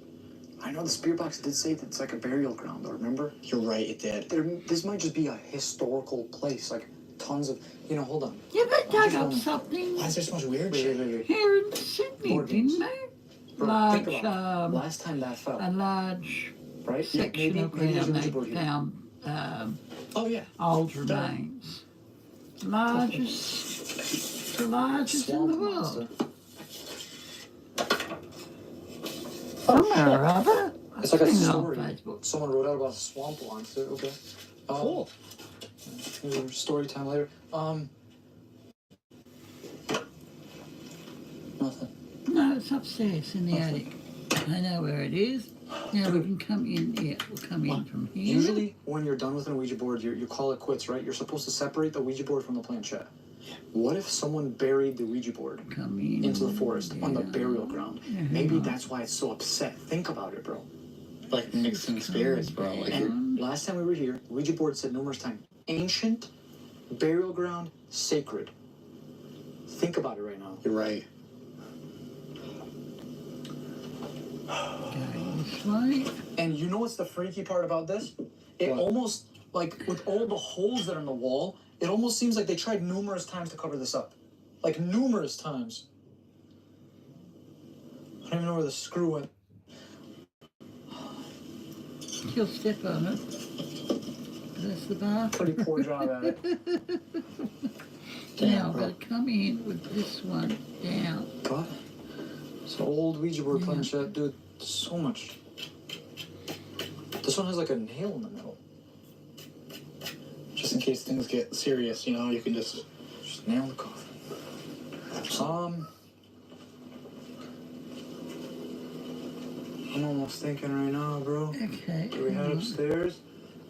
I know the spirit box did say that it's like a burial ground, though. Remember? You're right, it did. This might just be a historical place, like tons of. Hold on. Yeah, they dug up something Why is there so much weird shit? here in Sydney, didn't they? Bro, think Large, about it. Last time that fell. a large Right? section of maybe there's ground a Ouija they board here. found Oh yeah. old remains. The largest in the world. Somewhere or other. It's like a I've seen it on story. Facebook. Someone wrote out about a swamp once. Okay. Cool. Story time later. Nothing. No, it's upstairs in the attic. I know where it is. Now we can come in. Yeah, we'll come in from here. Usually, when you're done with an Ouija board, you call it quits, right? You're supposed to separate the Ouija board from the planchette. What if someone buried the Ouija board into the forest on the burial ground? Maybe that's why it's so upset. Think about it, bro. Like mixing spirits, bro. Like, And last time we were here, the Ouija board said numerous times, ancient, burial ground, sacred. Think about it right now. you're right. Going this way. And you know what's the freaky part about this? It almost, like, with all the holes that are in the wall, it almost seems like they tried numerous times to cover this up. Like, numerous times. I don't even know where the screw went. He'll step on it. That's the bathroom. Pretty poor job at it. Now, I've got to come in with this one down. God. It's an old Ouija board planchette, dude. So much. This one has like a nail in the middle. Just in case things get serious, you can just nail the coffin. I'm almost thinking right now, bro. Okay. Do we head upstairs?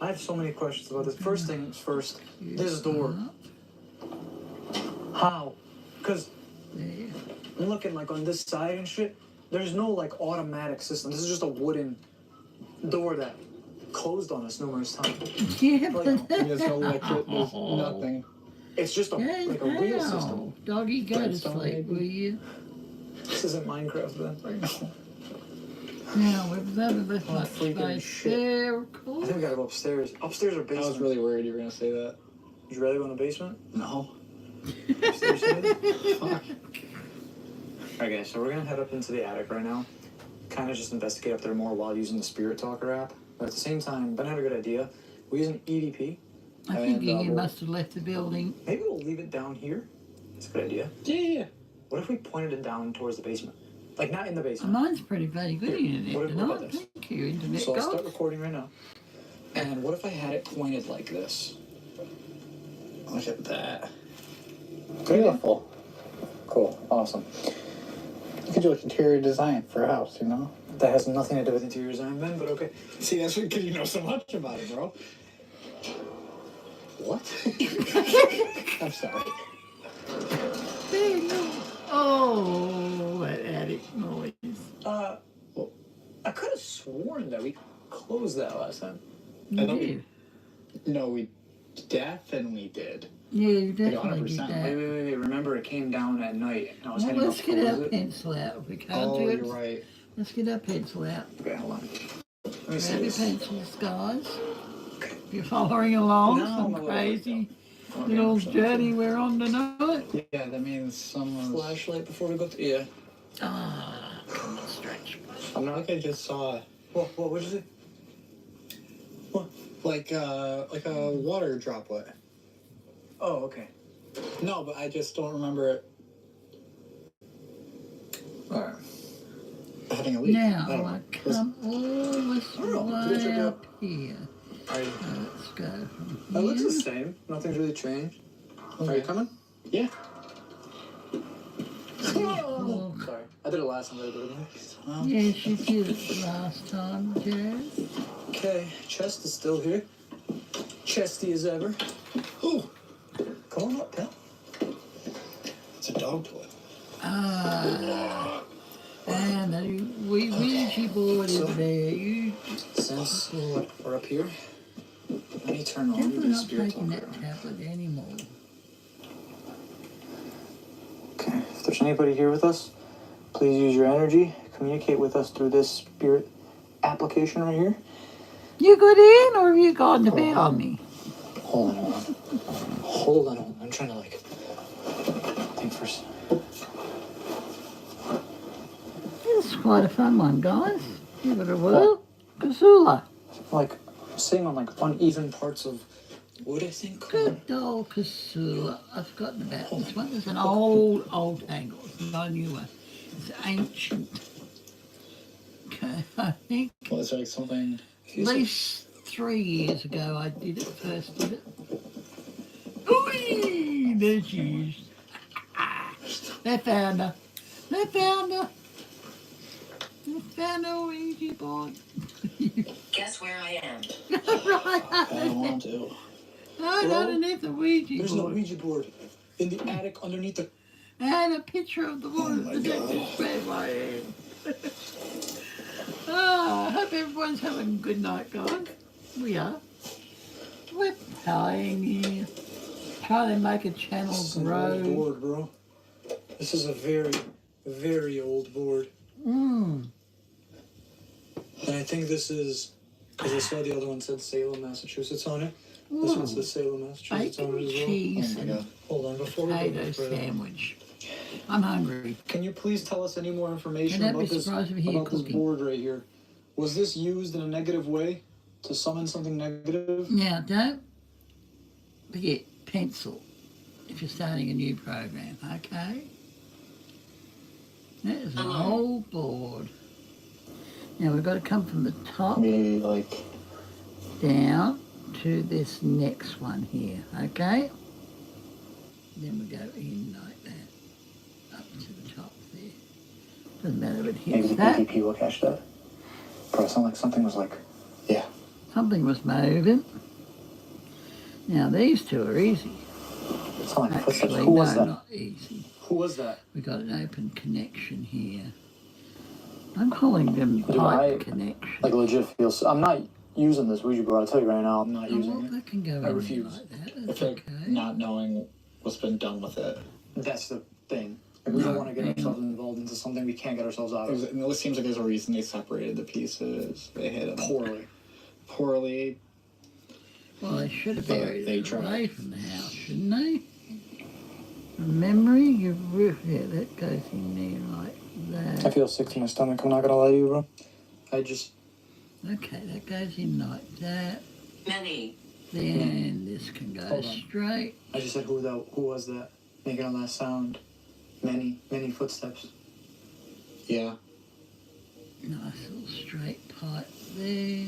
I have so many questions about this. First things first, this door. How? Because I'm looking like on this side and shit, there's no like automatic system. This is just a wooden door that closed on us numerous times. Yeah, there's no electric, there's nothing. It's just a wheel system. Doggy, go to Redstone, sleep, maybe? will you? This isn't Minecraft then. Now, we've never left Oh, much freaking space shit. there, of I course. think we gotta go upstairs. Upstairs or I basement? was really worried you were gonna say that. Would you rather go in the basement? No. Upstairs, fuck. Okay, so we're gonna head up into the attic right now. Kind of just investigate up there more while using the Spirit Talker app. But at the same time, Ben had a good idea. We use an EVP. I think you must have left the building. Maybe we'll leave it down here. That's a good idea. Yeah. What if we pointed it down towards the basement? Like, not in the basement. Mine's pretty bloody good internet What about tonight. this? Thank you, internet So I'll gods. start recording right now. And what if I had it pointed like this? Look at that. Beautiful. Cool. Awesome. You could do like interior design for a house, That has nothing to do with interior design, Ben, but okay. See, that's because you know so much about it, bro. What? I'm sorry. Oh, that attic noise. I could have sworn that we closed that last time. You did. No, we definitely did. Yeah, you definitely did 100%. that. Wait. Remember, it came down at night, and I was Well, heading let's up get towards our it. pencil out. If we can't Oh, do it, you're right. let's get our pencil out. Okay, hold on. Let me see Grab your this. pencils, guys. If you're following along, No, some no, crazy Okay, little I'm sorry. journey we're on tonight. Yeah, that means someone's. Flashlight before we go to... Yeah. Ah, stretch. I'm not. Like I just saw. What'd you say? Like a water droplet. Oh, okay. No, but I just don't remember it. Alright. Having a leak. Now, I don't I know. come all this way up here. Are you, Let's go from It looks the here. same. Nothing's really changed. okay. Are you coming? Yeah. Oh, Sorry. I did it last time, but I did it again. yes, you did it last time, Jazz. Okay, chest is still here. Chesty as ever. Ooh. Come on up, pal. It's a dog toy. And the Ouija board is there. You Since we're up here, let me turn on definitely the not spirit taking talker. that tablet anymore. Okay, if there's anybody here with us, please use your energy. Communicate with us through this spirit application right here. You got in, or have you gone to bed on me? Hold on. Hold on. I'm trying to think first. This is quite a fun one, guys. Give it a whirl. Kazula. Like sitting on uneven parts of wood, I think. Good old Kazula. I've forgotten about this one. It's an old tangle. It's not a new one. It's ancient. Okay, I think Well, it's like something. at least 3 years ago I first did it. Ooh, there she is. They found her. They found her. They found her Ouija board. Guess where I am? Right. I don't want to. Right underneath the Ouija There's board. no Ouija board in the attic underneath the. And a picture of the one that just spread my head. I hope everyone's having a good night, guys. We are. We're playing here. Trying to make a channel This is an grow. old board, bro. This is a very, very old board. Mm. And I think this is, because I saw the other one said Salem, Massachusetts on it. This one says Salem, Massachusetts on Bacon, it as well. cheese, Oh my God. Hold on, before we potato go further. sandwich. I'm hungry. Can you please tell us any more information And I'd be about this surprised if you hear about this cooking. board right here? Was this used in a negative way to summon something negative? Now, don't forget pencil if you're starting a new program, okay? That is an old board. Now, we've got to come from the top Maybe down to this next one here, okay? Then we go in like that, up to the top there. Doesn't matter if it maybe hits the that. PvP will catch that. Bro, it sounded like something was yeah. Something was moving. Now, these two are easy. It sounded like footsteps. Actually, Who was no, that? not easy. Who was that? We got an open connection here. I'm calling them Dude, pipe connection. Legit feels. I'm not using this Ouija board. I'll tell you right now, I'm not Oh, using well, it. that can go in I there refuse. like that. I That's feel like okay. not knowing what's been done with it. That's the thing. We don't want to get ourselves involved into something we can't get ourselves out of. It seems like there's a reason they separated the pieces. They hit them poorly. Well, they should have But buried they it tried. away from the house, shouldn't they? From memory, yeah, that goes in there like I that. feel sick to my stomach. I'm not gonna lie to you, bro. I just. Okay, that goes in like that. Many. Then this can go Hold on. straight. I just said who was that making all that sound? Many footsteps. Yeah. Nice little straight pipe there.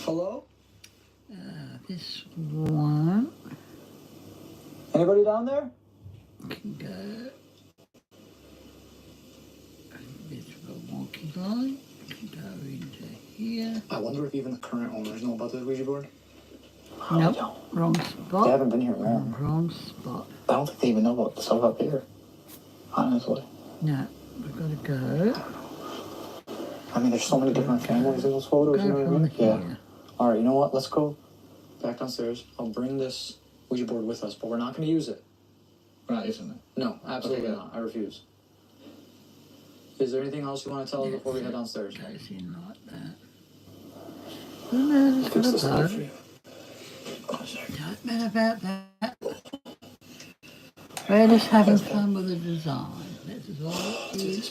Hello? This one Anybody down there? can go. This little wonky line can go into here. I wonder if even the current owners know about this Ouija board. Nope, wrong spot. They haven't been here long. Wrong spot. I don't think they even know about the stuff up here. Honestly. No, we've got to go. I mean, there's so many different families in those photos. Go You know what I from mean? here. Yeah. All right. You know what? Let's go back downstairs. I'll bring this Ouija board with us, but we're not going to use it. We're not using it. No, absolutely Okay. not. I refuse. Is there anything else you want to tell us before we head downstairs? Goes in like that. Doesn't matter, Fix this about up for you. Don't matter about that. We're just having fun with the design. This is all it is.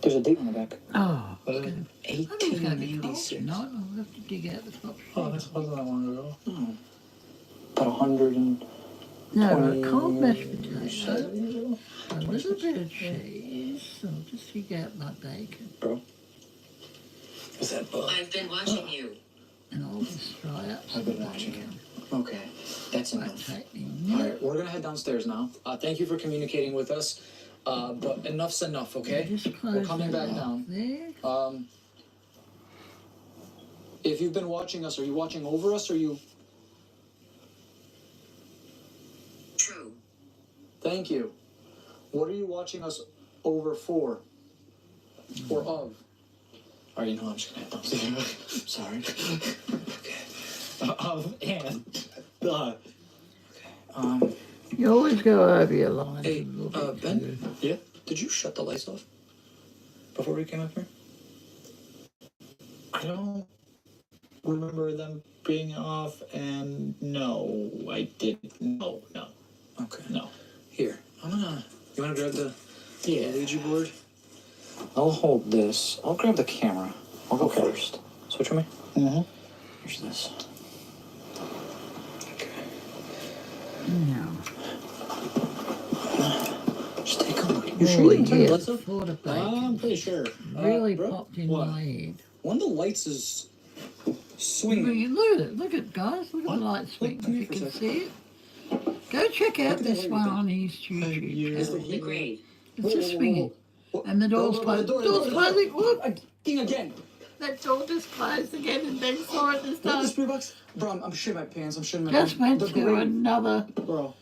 There's there's a date on the back. Oh, Was it 1896. no, I'll have to dig out the top. Oh, this wasn't that long ago. Oh. About 100 and... No, a cold mashed potato, 27 years ago? a little bit of cheese. I'll just dig out my bacon. Bro. What's that bug? I've been watching you. And I'll just fry up some I've been watching bacon. you. Okay, that's enough. Take me a All minute. right, we're gonna head downstairs now. Thank you for communicating with us. But enough's enough, okay? Just We're close coming it back off down. there. If you've been watching us, are you watching over us, or you? True. Thank you. What are you watching us over for? Or of? All right, you know, I'm just gonna head downstairs. Sorry. Okay. And, You always go over your line. hey, a little bit Ben? too. Yeah? Did you shut the lights off before we came up here? I don't remember them being off, and no, I didn't. No. Okay. No. Here, you wanna grab the Yeah. Ouija board? I'll hold this. I'll grab the camera. I'll go first. Switch with me? Mm-hmm. Here's this. Okay. No. Just take a look. You sure you can turn the lights off? Thought of bacon. I'm pretty sure. Really bro, popped in what? my head. One of the lights is Look swinging. at it, guys. Look at the light swing. Come here You for a can second. see it. Go check out Look at this that one light. on his YouTube Is the channel. The grave. It's just swinging. And the door's closed. Door's closing. Look, Again. that door just closed again and Ben saw it this Look, time. the spirit box. Bro, I'm shitting my pants. I'm shitting my Just pants. went The to grave. another Bro.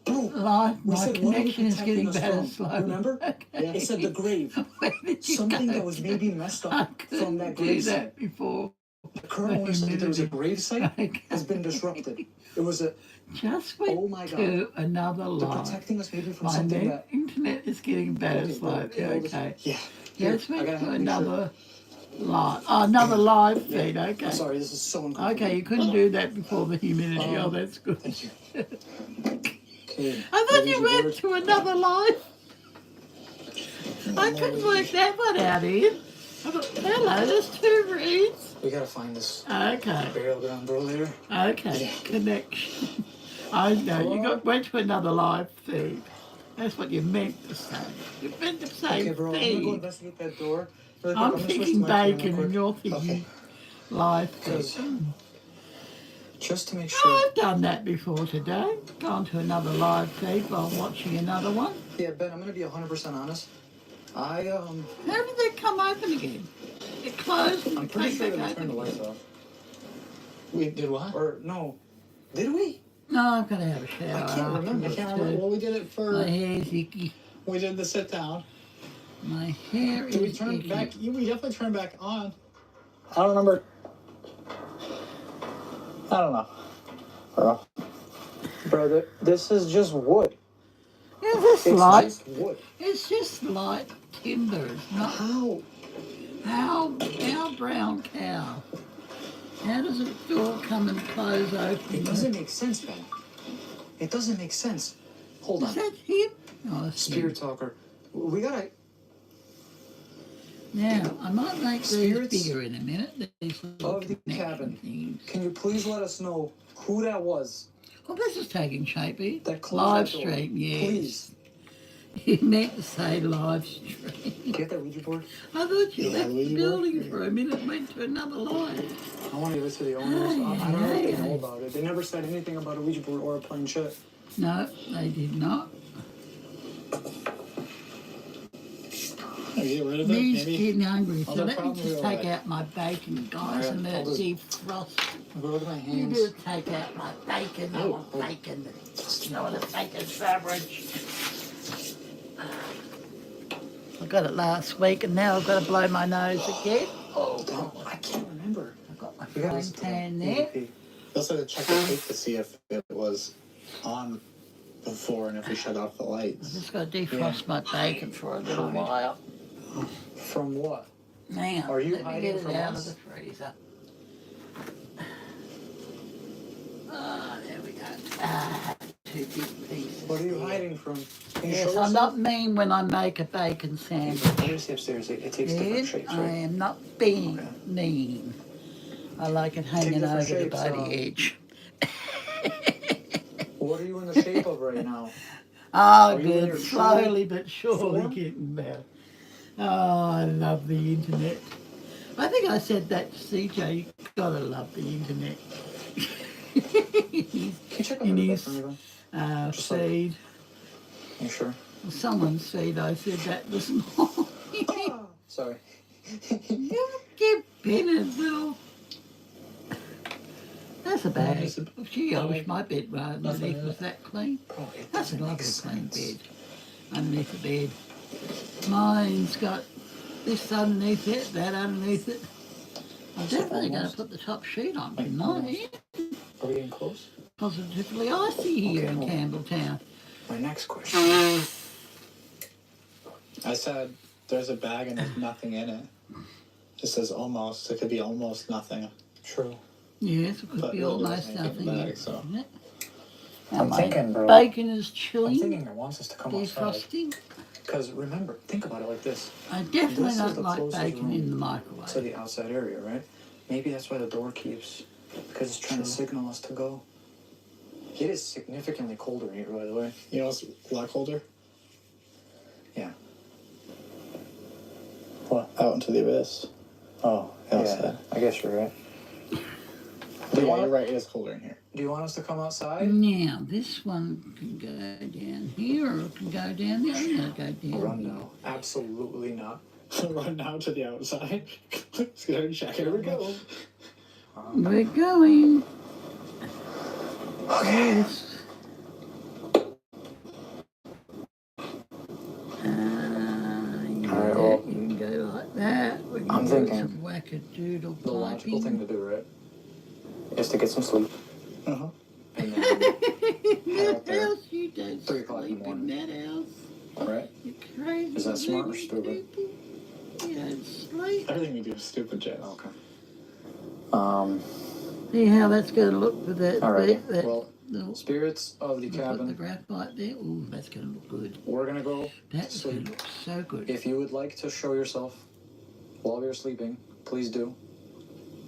line. We My said, what are we connection is protecting getting us better from? slowly. Remember? Okay. It said the grave. Where did you Something go? that was maybe messed I up couldn't from that do grave site. that before. The current owner said that there was a grave site has been disrupted. It was a... Just went Oh my God. to another They're line. protecting us maybe from My something that... internet is getting better Okay, slowly. Okay. Yeah. Here, Just I went gotta to have a another live. Oh, another live feed. Okay. I'm sorry, this is so uncomfortable. Okay, you couldn't do that before the humidity. Oh, that's good. Thank you. Okay. I thought you went to another live. I couldn't work that one out, Ian. I thought, hello, there's two reads. We gotta find this Okay. burial ground earlier. Okay. Connection. I know. You went to another live feed. That's what you meant to say. You meant to say Okay, bro, I'm gonna go feed. investigate that door. Really quick. I'm gonna switch thinking to my camera bacon quick. and you're thinking live feed. Just to make Oh, sure. I've done that before today. Gone to another live feed while watching another one. Yeah, Ben, I'm gonna be 100% honest. How did they come open again? It closed and I'm it pretty came sure back that we open turned the again. lights off. We did what? Or, no. Did we? No, I've got to have a shower. I can't remember. I can't remember. Well, we did it for. My hair's icky. We did the sit down. My hair Did we is turn icky. back? We definitely turned back on. I don't remember. I don't know. Brother, this is just wood. Is this It's light? just wood. It's just light timber. It's not. How? How brown cow? How does a door come and close open? It doesn't make sense, Ben. It doesn't make sense. Hold on. Is that him? Oh, that's Spirit talker. We gotta... Now, I might make Spirits these bigger in a minute. These little of the cabin. things. Can you please let us know who that was? Well, this is taking shape, eh? That closed Live that door. stream, yes. Please. You meant to say live stream. Get that Ouija board? I thought you Yeah, left the Ouija board. building for a minute and went to another line. I want to give it to the owners. I don't know if they know about it. They never said anything about a Ouija board or a plain shit. No, they did not. Get rid of it, Me's maybe. getting hungry, so Other let me problems just go take away. out my bacon, guys, Alright, and let I'll it just- defrost. I'll go look at my You hands. do take out my bacon. I want bacon. I want a bacon sandwich. I got it last week, and now I've got to blow my nose again. Oh, I can't remember. I've got my We gotta frying listen to pan the there. EVP. We also had to check the tape to see if it was on before and if we shut off the I've lights. just got to defrost my bacon for a little while. From what? Now, Are you let me hiding get it from out us? of the freezer. Ah, there we go. Ah, two big pieces. What are you hiding from? Can you Yes, show I'm yourself? not mean when I make a bacon sandwich. There's the upstairs. It takes different Ed, shapes, I right? am not being mean. I like it hanging different over the shapes, bloody edge. What are you in the shape of right now? Oh, Are you in good. your Slowly true but surely form? getting better. Oh, I love the internet. I think I said that to CJ. You gotta love the internet. Can you check in under the bed his for me, Just feed. You sure? Someone's feed. I said that this morning. Sorry. You get Bennett's little. That's a bag. Gee, I wish my bed underneath was that clean. That's a lovely clean bed underneath the bed. Mine's got this underneath it, that underneath it. I'm definitely going to put the top sheet on tonight. Are we getting close? Positively icy here in Campbelltown. My next question. I said there's a bag and there's nothing in it. It says almost. It could be almost nothing. True. Yes, it could But be really almost doesn't make it nothing. bag, so. Isn't it? I'm thinking, bro. Bacon is chilling. I'm thinking it wants us to come outside. Defrosting. Because remember, think about it like this. I definitely This is don't the like closest bacon room in the microwave. to the outside area, right? Maybe that's why the door keeps, because it's trying to signal us to go. It is significantly colder in here, by the way. You know what's a lot colder? Yeah. What? Out into the abyss. Oh, outside. I guess you're right. Yeah, you're right. It is colder in here. Do you want us to come outside? Now, this one can go down here or it can go down there. I'm going to go down Run here. now. Absolutely not. Run now to the outside. Let's go and check it. Here we go. We're going. Yes. Alright, well, You can go like that. We can I'm do thinking some wackadoodle the logical piping. thing to do, right, is to get some sleep. Uh-huh. And then head out That there. house, you don't 3 o'clock in the sleep in morning. that house. Right? You're crazy. Is that smart or little stupid? people. You don't sleep. Everything we do is stupid, Jess. Okay. See how that's going to look with that. Alright. That Well, little, spirits of the put the cabin, graphite there. Ooh, that's going to look good. we're going to go That's going sleep. to look so good. If you would like to show yourself while we are sleeping, please do.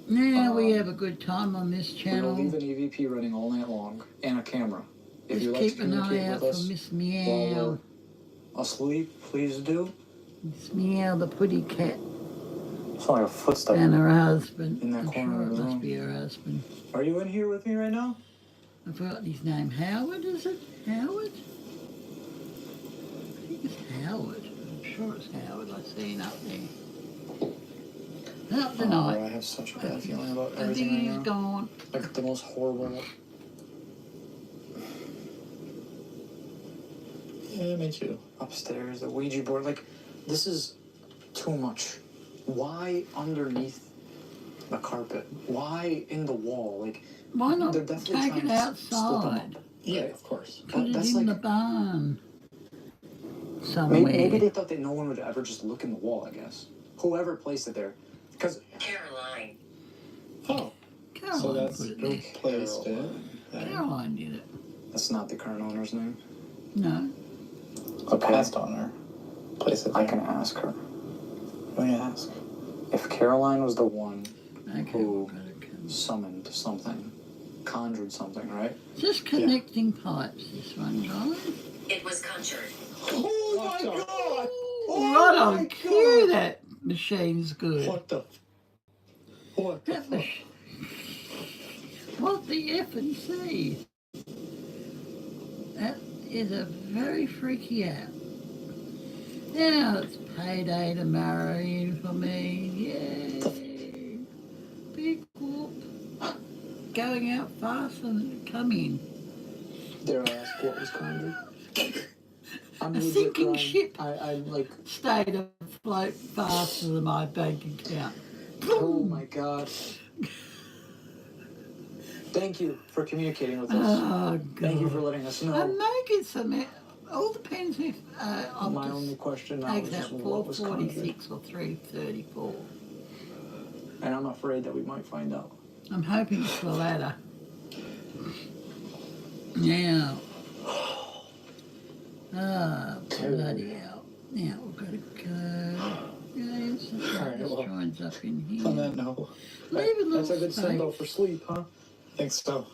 Now we have a good time on this We will channel. leave an EVP running all night long and a camera. If Just you'd like to keep an eye communicate out with for us Miss while Meow. we're asleep, please do. Miss Meow, the putty cat, It's like a footstep and her husband. in that I'm corner sure of it the must room. be her husband. Are you in here with me right now? I forgot his name. Howard, is it? Howard? I think it's Howard. I'm sure it's Howard. I seen up there. Not Oh, tonight. I have such a bad feeling about I think everything he's right now. gone. Like the most horrible. Yeah, me too. Upstairs, the Ouija board. Like, this is too much. Why underneath the carpet? Why in the wall? Like, Why not they're definitely take trying it to split them up. outside? Yeah, of course. Put it That's in like- the barn. Somewhere. Maybe they thought that no one would ever just look in the wall, I guess. Whoever placed it there. Because Caroline. Oh, Caroline so that's put it who there. placed it. Caroline did it. that's not the current owner's name. No. The past owner placed it there. I can ask her. Let me ask. If Caroline was the one Okay, who we've got to come. summoned something, conjured something, right? Just connecting pipes, this one, guys. It was conjured. Oh my god! Right on cue, that machine's good. What the? What the That fuck? mach- What the F and C? That is a very freaky app. Now it's payday tomorrow in for me. Yay! Big whoop. Going out faster than coming. Dare I ask what was conjured? I'm A legit sinking crying. ship I'm like, stayed afloat faster than my bank account. oh my god. Thank you for communicating with us. Oh, God. Thank you for letting us know. I'm making some. All depends if I'll My just only question now take is that just what was conjured. 446 or 334. And I'm afraid that we might find out. I'm hoping it's the latter. Now, Oh, bloody hell. Now we've got to go. Yes, Alright, this well, joins up in here. on that note, Leave a little that's a good space. send off for sleep, huh? I think so.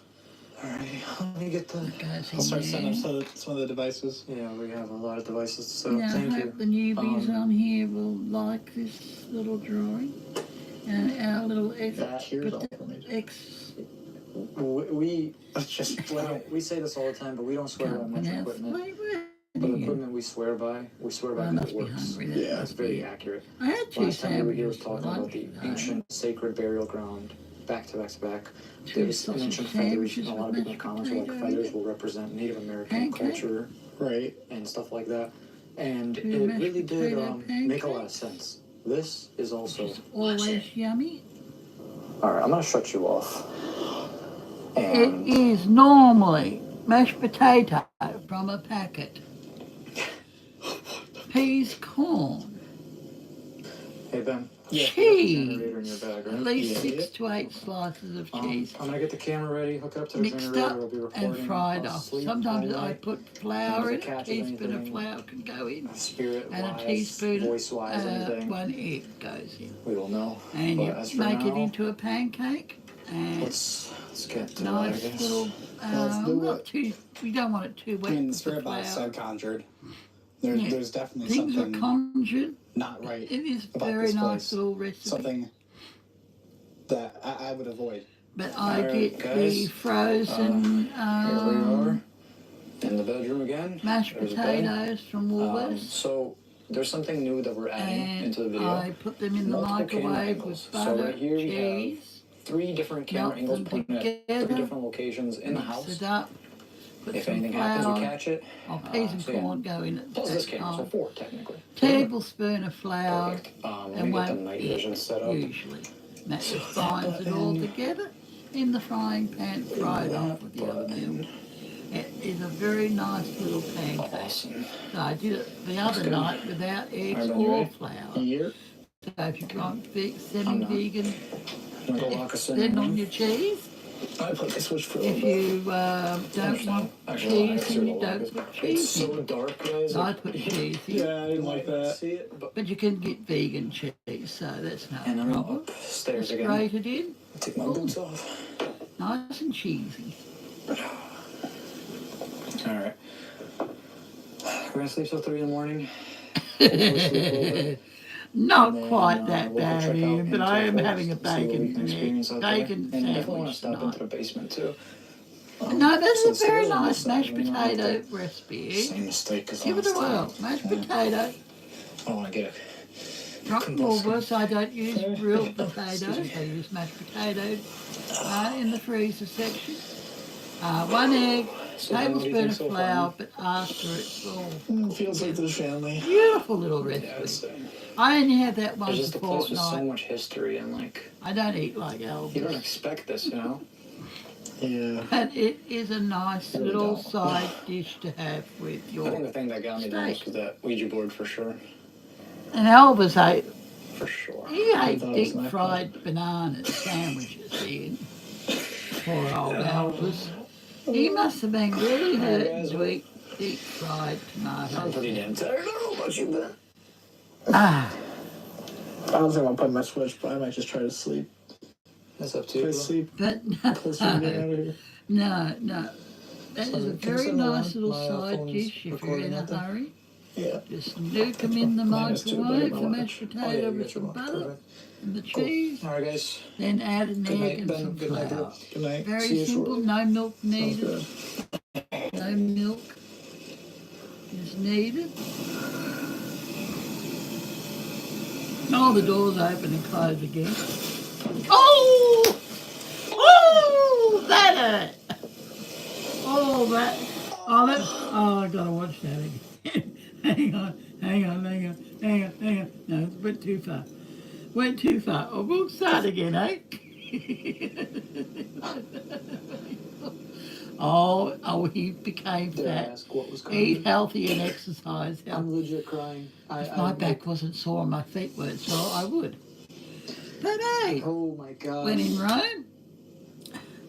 Alright, let me get the. I'll start sending some of the devices. Yeah, we have a lot of devices to set up. Now, I Thank hope you. the newbies on here will like this little drawing. And our little We just we say this all the time, but we don't swear by much equipment. But the equipment we swear by because it works. Yeah, it's very accurate. I had 2 Last time we were here was sandwiches talking for about the lunch, ancient sacred burial ground, back to back to back. 2 There was sausage ancient feathers, sandwiches and a lot of with people in mashed comments were like, potato feathers in will represent Native American Pancake. culture, right, and stuff like that. And 2 it mashed really did potato make a lot of pancakes. sense. This is also Always yummy. Alright, I'm gonna shut you off. It is normally mashed potato from a packet. Peas, corn, Hey Ben. cheese, Generator in your bag, right? at least 6 to 8 slices of cheese, I'm gonna get the camera ready, hook it up to the mixed generator, up we'll be recording. and fried I'll off. sleep Sometimes all I night. put flour in, If it a catches teaspoon of anything, flour can go in, spirit-wise, and a teaspoon voice-wise, anything, 1 egg goes in. we will know. And But you as for make it now, into a pancake, and let's get to nice it, I guess. little, Let's do not it. too, we don't want it too I wet mean, the with the spirit box flour. said conjured. Yeah. There's definitely Things are something conjured. not right It is about very this nice place. little recipe. Something that I would avoid. But I Alright, get guys, the frozen here we are in the bedroom again. mashed There's Ben. potatoes from Woolworths, So there's something new that we're adding and into the video. I put them in the Multiple camera microwave angles. with So butter, right here we have cheese, 3 different camera melt angles them pointing at 3 together, different locations in the mix house. it up, put If some anything happens, we flour, catch it. peas and So yeah. corn go in at the Plus this same camera, so time. 4 technically. Tablespoon of flour Perfect. Let and me get the 1 night egg, vision set up. usually. That just binds it all together in the frying pan, fried off with the other meal. It is a very nice little pancake. Awesome. So I did it the other night without eggs Alright, Ben, you or ready? flour. Here. So if you want I'm semi-vegan, I'm gonna go lock us in. then on your cheese. I put the switch for a If little bit. you don't want Actually, cheese, then you don't put it's cheese so in. dark, guys. I put cheese in. Yeah, I didn't like that. See it, but But you can get vegan cheese, so that's no and I'm problem. upstairs Just again. grate it in, Take my boots off. nice and cheesy. Alright. We're gonna sleep till 3 in the morning. Hopefully sleep a little bit. Not And then, quite that we'll go bad, check out Ian, but into I the am forest having a to see what we bacon can experience out there. bacon And definitely want to sandwich stop tonight. into the basement too. No, so that's the a very stairs on this nice side, mashed we don't have potato to- recipe. Same mistake as Give it last a whirl. time. Mashed potato. I want to get it. From Woolworths, I don't use grilled potatoes. I use mashed potatoes in the freezer section. 1 egg, So then what do you tablespoon think of so far? flour, but after it's all Feels like this family. beautiful little Yeah, it's, recipe. I only have that it's once just a a place with so fortnight. much history and like I don't eat like you don't Elvis. expect this, you know. Yeah. But it is a nice Really little don't. side dish to have with I think your... the thing that got me the most was that Ouija board for sure. And Elvis ate, For sure. he I ate thought it was deep my fried banana sandwiches, Ian. Poor old Elvis. He must have been really hurting to eat deep fried I'm tomatoes. pretty damn tired. I don't know about you, Ben. Ah, I don't think I'll put my switch, but I might just try to sleep. That's up to Try you. to sleep but closer to getting out of here. no. That So is a can you very send nice my- little my side phone's dish if you're recording in a out there? hurry. Yeah. Just nuke them in the Minus 2, but I microwave, don't the want mashed it. potato Oh, yeah, you with got your some watch. butter Perfect. and the Cool. cheese. All right, guys. Then add an Good egg night, and Ben. some Good night, flour. bro. Good night. Very See you simple, shortly. no milk Sounds needed. good. No milk is needed. Oh, the door's open and close again. Oh! Oh! That hurt! Oh, that. Oh, that. Oh, I gotta watch that again. Hang on. No, it went too far. Oh, we'll start again, eh? Oh, he became Did I fat. ask what was going Eat on? healthy and exercise healthy. I'm legit crying. If my back wasn't sore and my feet weren't sore, I would. But hey, Oh my god. when in Rome,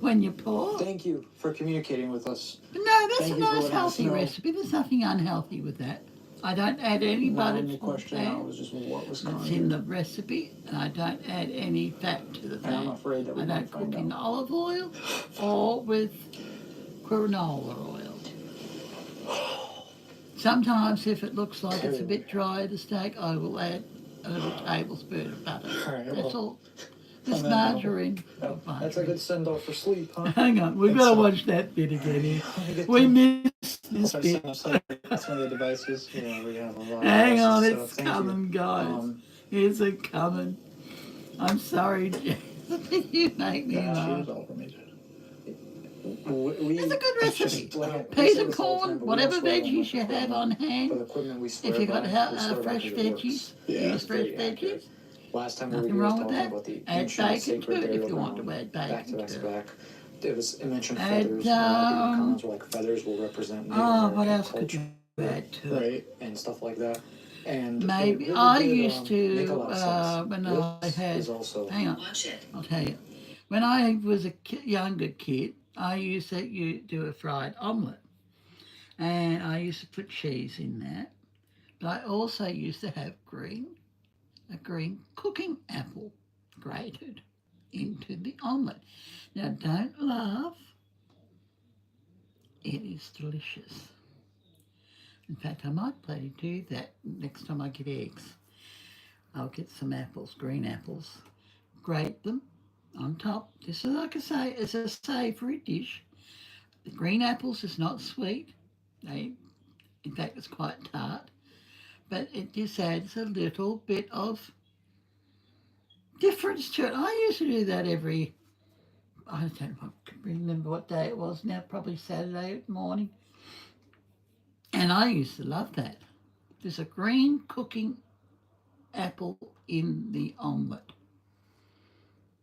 when you're poor. Thank you for communicating with us. But no, that's Thank a you for nice letting us healthy know. recipe. There's nothing unhealthy with that. I don't add any Not butter in the to the question, pan. I was just what was It's in conjured. the recipe, and I don't add any fat to the And I'm pan. afraid that we I might don't find cook in out. olive oil or with canola oil. Sometimes, if it looks like it's a bit dry, the steak, I will add a little tablespoon of butter. All right, That's well, all. It's on that note, margarine. That's a good send-off for sleep, huh? Hang on, we've got to watch that bit again here. Get We to- missed this I'll bit. some of the devices. Yeah, we have a lot of Hang devices, on, so it's thank you. coming, guys. It's a coming. I'm sorry, Jeff. You make me laugh. It's a good recipe. Peas and corn, whatever veggies you have on hand. If you got fresh veggies, use fresh veggies. Last time Nothing we were wrong with talking that. about the Add ancient bacon sacred to it if burial you want ground, to add back bacon to to it. back. It mentioned Add, feathers. The cons were like feathers will represent Native Oh, what American else could culture, you add to it? right, and stuff like that. And Maybe it really I did, used make a to lot of sense. when This I had. is also Hang on, I'll tell you. When I was a younger kid, I used to do a fried omelette, and I used to put cheese in that. But I also used to have a green cooking apple grated into the omelette. Now, don't laugh. It is delicious. In fact, I might bloody do that next time I get eggs. I'll get some apples, green apples, grate them on top. This is, like I say, it's a savoury dish. The green apples is not sweet. In fact, it's quite tart. But it just adds a little bit of difference to it. I used to do that I don't remember what day it was now, probably Saturday morning. And I used to love that. There's a green cooking apple in the omelette.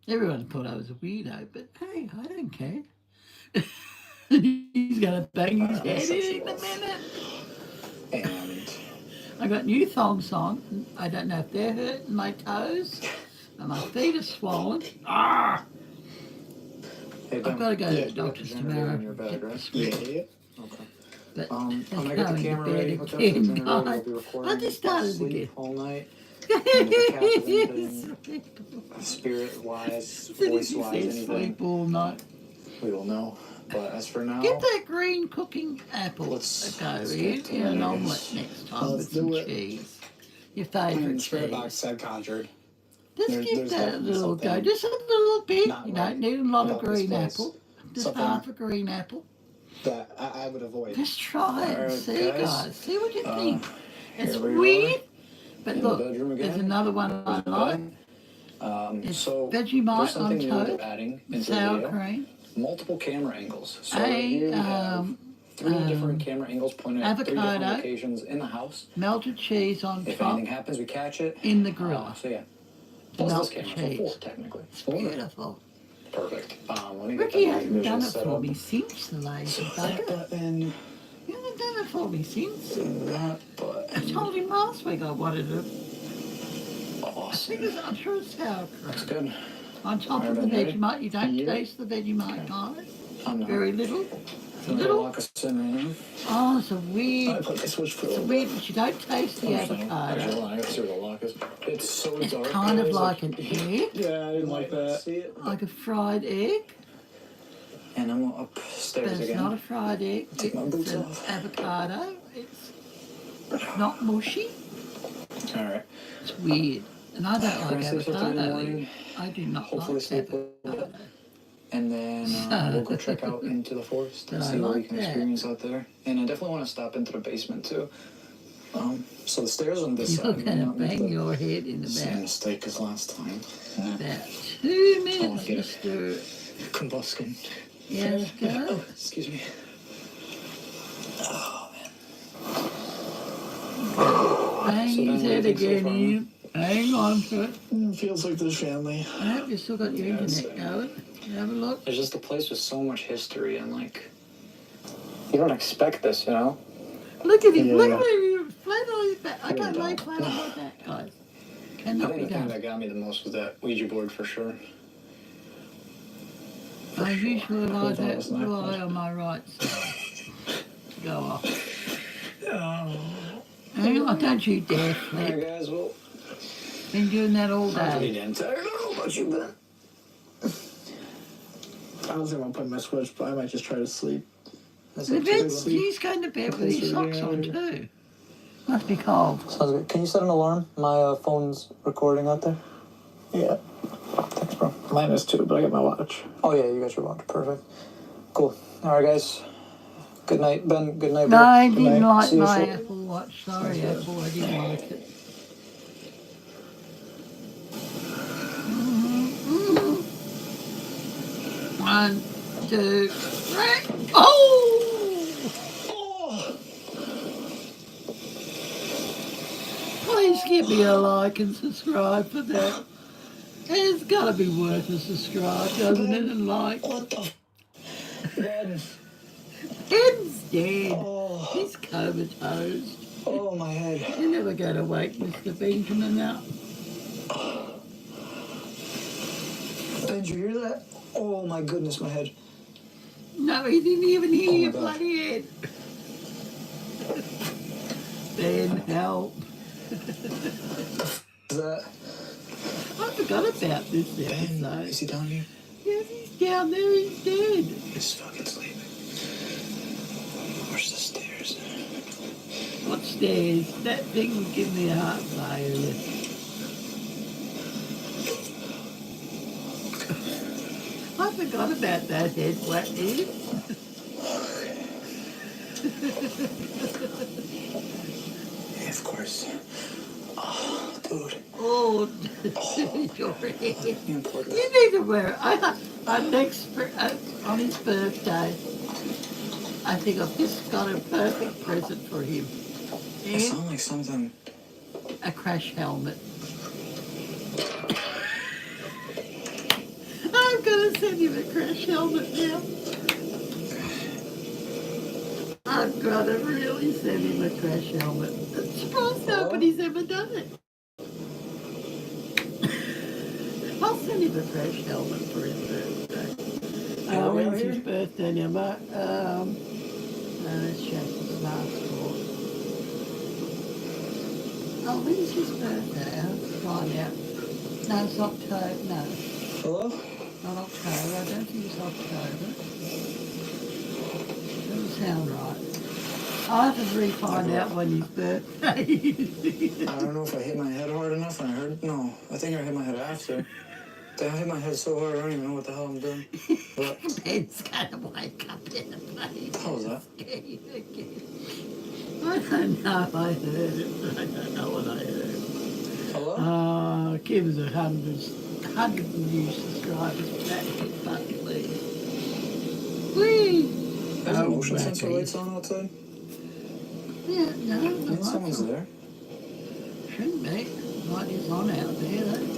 Everyone thought I was a weirdo, but hey, I don't care. He's going to bang his head in a minute. And I got new thongs on. I don't know if they're hurting my toes, but my feet are swollen. Ah! Hey, I've got to go to the you got doctor's generator tomorrow. in your bag, Get right? the script. Yeah. Okay. But I'm that's gonna get the going camera to ready, bed hook up the again, generator, we'll guys. be recording I just started sleep again. all night. And if it catches anything, spirit-wise, voice-wise, anything, Sleep all night. we will know. But as for now, Get that green cooking apple let's go get in an to omelette next time Let's with some do it. cheese. Your I mean, favourite the spirit box cheese. said conjured. Just There's give that a definitely little go. something Just a little bit. not You right don't need a lot of about this green place. apple. Just Something half a green apple. that I would avoid. Just try it and Alright, see, guys. guys. See what you think. It's here we weird, but in the look, bedroom there's again. another one I like. It's So Vegemite there's something on new they're toast, adding into the sour video. cream, Multiple camera angles. So right here we have three different camera angles pointed at three different avocado, locations in the house. melted cheese on If top anything happens, we catch it. in the grill. So yeah. Plus this Melted camera, so four cheese. technically. It's beautiful. Perfect. Let me get Ricky that hasn't done visual it set for up. me since the lazy That bugger. button, You haven't done it for me since. that I button. told him last week I wanted it. Awesome. I'm sure it's sour Looks cream. good. On top of the Alright, ready? Vegemite, you don't Yeah. taste the Vegemite, guys. I'm not. Very little. I'm gonna Little. lock us in right now. Oh, it's a I weird. put this switch for It's weird, but you don't taste the avocado. Actually, I gotta see where the lock is. It's so It's dark. kind of guys, like an egg, Yeah, I didn't like that. See it? like a fried egg, And I'm but upstairs it's again. not a fried egg. Take my It's boots an off. avocado. It's not mushy. All right. It's weird. And I don't like Wednesday till 3 in the avocado. morning. I do not Hopefully like sleep a little avocado. bit. And then we'll go check out into the forest and But I see what we like can that. experience out there. And I definitely want to stop into the basement too. So the stairs on this You're side. going to not into bang the your head in same about mistake as last time. 2 minutes, wanna get it. Mr. Combustion. Yes, go. Oh, excuse me. Oh man. Bang So his then head what do you think so again, far? Ian. Hang on to it. Feels like this family. I hope you've still got your internet going. Have a look. There's just a place with so much history and like you don't expect this, you know? Look at him. Yeah. Look at him. Flat on his back. I Really can't lay don't. flat on my back, guys. I Cannot think be the thing done. that got me the most was that Ouija board for sure. I usually like that that was my lie on my right side. Go off. Oh. Hang on, don't you dare Alright, flip. guys, well, Been doing that all I'm pretty day. damn tired. I don't know about you, Ben. I don't think I'll put my switch, but I might just try to sleep. The bed, he's going to bed with his socks on too. Must be cold. Sounds good. Can you set an alarm? My phone's recording out there. Yeah. Thanks, bro. Mine is too, but I got my watch. Oh, yeah, you got your watch. Perfect. Cool. All right, guys. Good night, Ben. Good night, No, bro. I Good didn't night. like See you my shortly. Apple Watch. Sorry, Apple, I didn't like it. One, two, three. Oh! Please give me a like and subscribe for that. It's got to be worth a subscribe, doesn't it? And like. What the? Ben. Ben's dead. Oh. He's comatose. Oh, my head. You're never going to wake Mr. Benjamin up. Ben, did you hear that? Oh, my goodness, my head. No, he didn't even hear your God. bloody head. Ben, help. Is that? I forgot about this Ben, episode. is he down here? Yes, he's down there. He's dead. He's fucking sleeping. Where's the stairs? What stairs? That thing would give me a heart failure. I forgot about that head flat head. Yeah, of course. Oh, dude. Oh, your head. You important. You need to wear it. On his birthday, I think I've just got a perfect present for him. It And sounds like something. a crash helmet. I'm going to send him a crash helmet now. I've got to really send him a crash helmet. I'm surprised nobody's ever done it. I'll send him a crash helmet for his birthday. When's his birthday now, Mark? Let's check his passport. Oh, when's his birthday? I'll have to find out. No, it's October. No. Hello? Not October. I don't think it's October. Doesn't sound right. I'll have to re-find out when his birthday is. I don't know if I hit my head hard enough and I heard. No, I think I hit my head after. I hit my head so hard I don't even know what the hell I'm doing. But Ben's going to wake up in a place. how was that? I don't know. I heard it, but I don't know what I heard. Hello? Kim's 100 new subscribers for that hit button, please. Whee! There's motion sensor lights on outside? Yeah, no. I think someone's there. Shouldn't be. Light is on out there, though.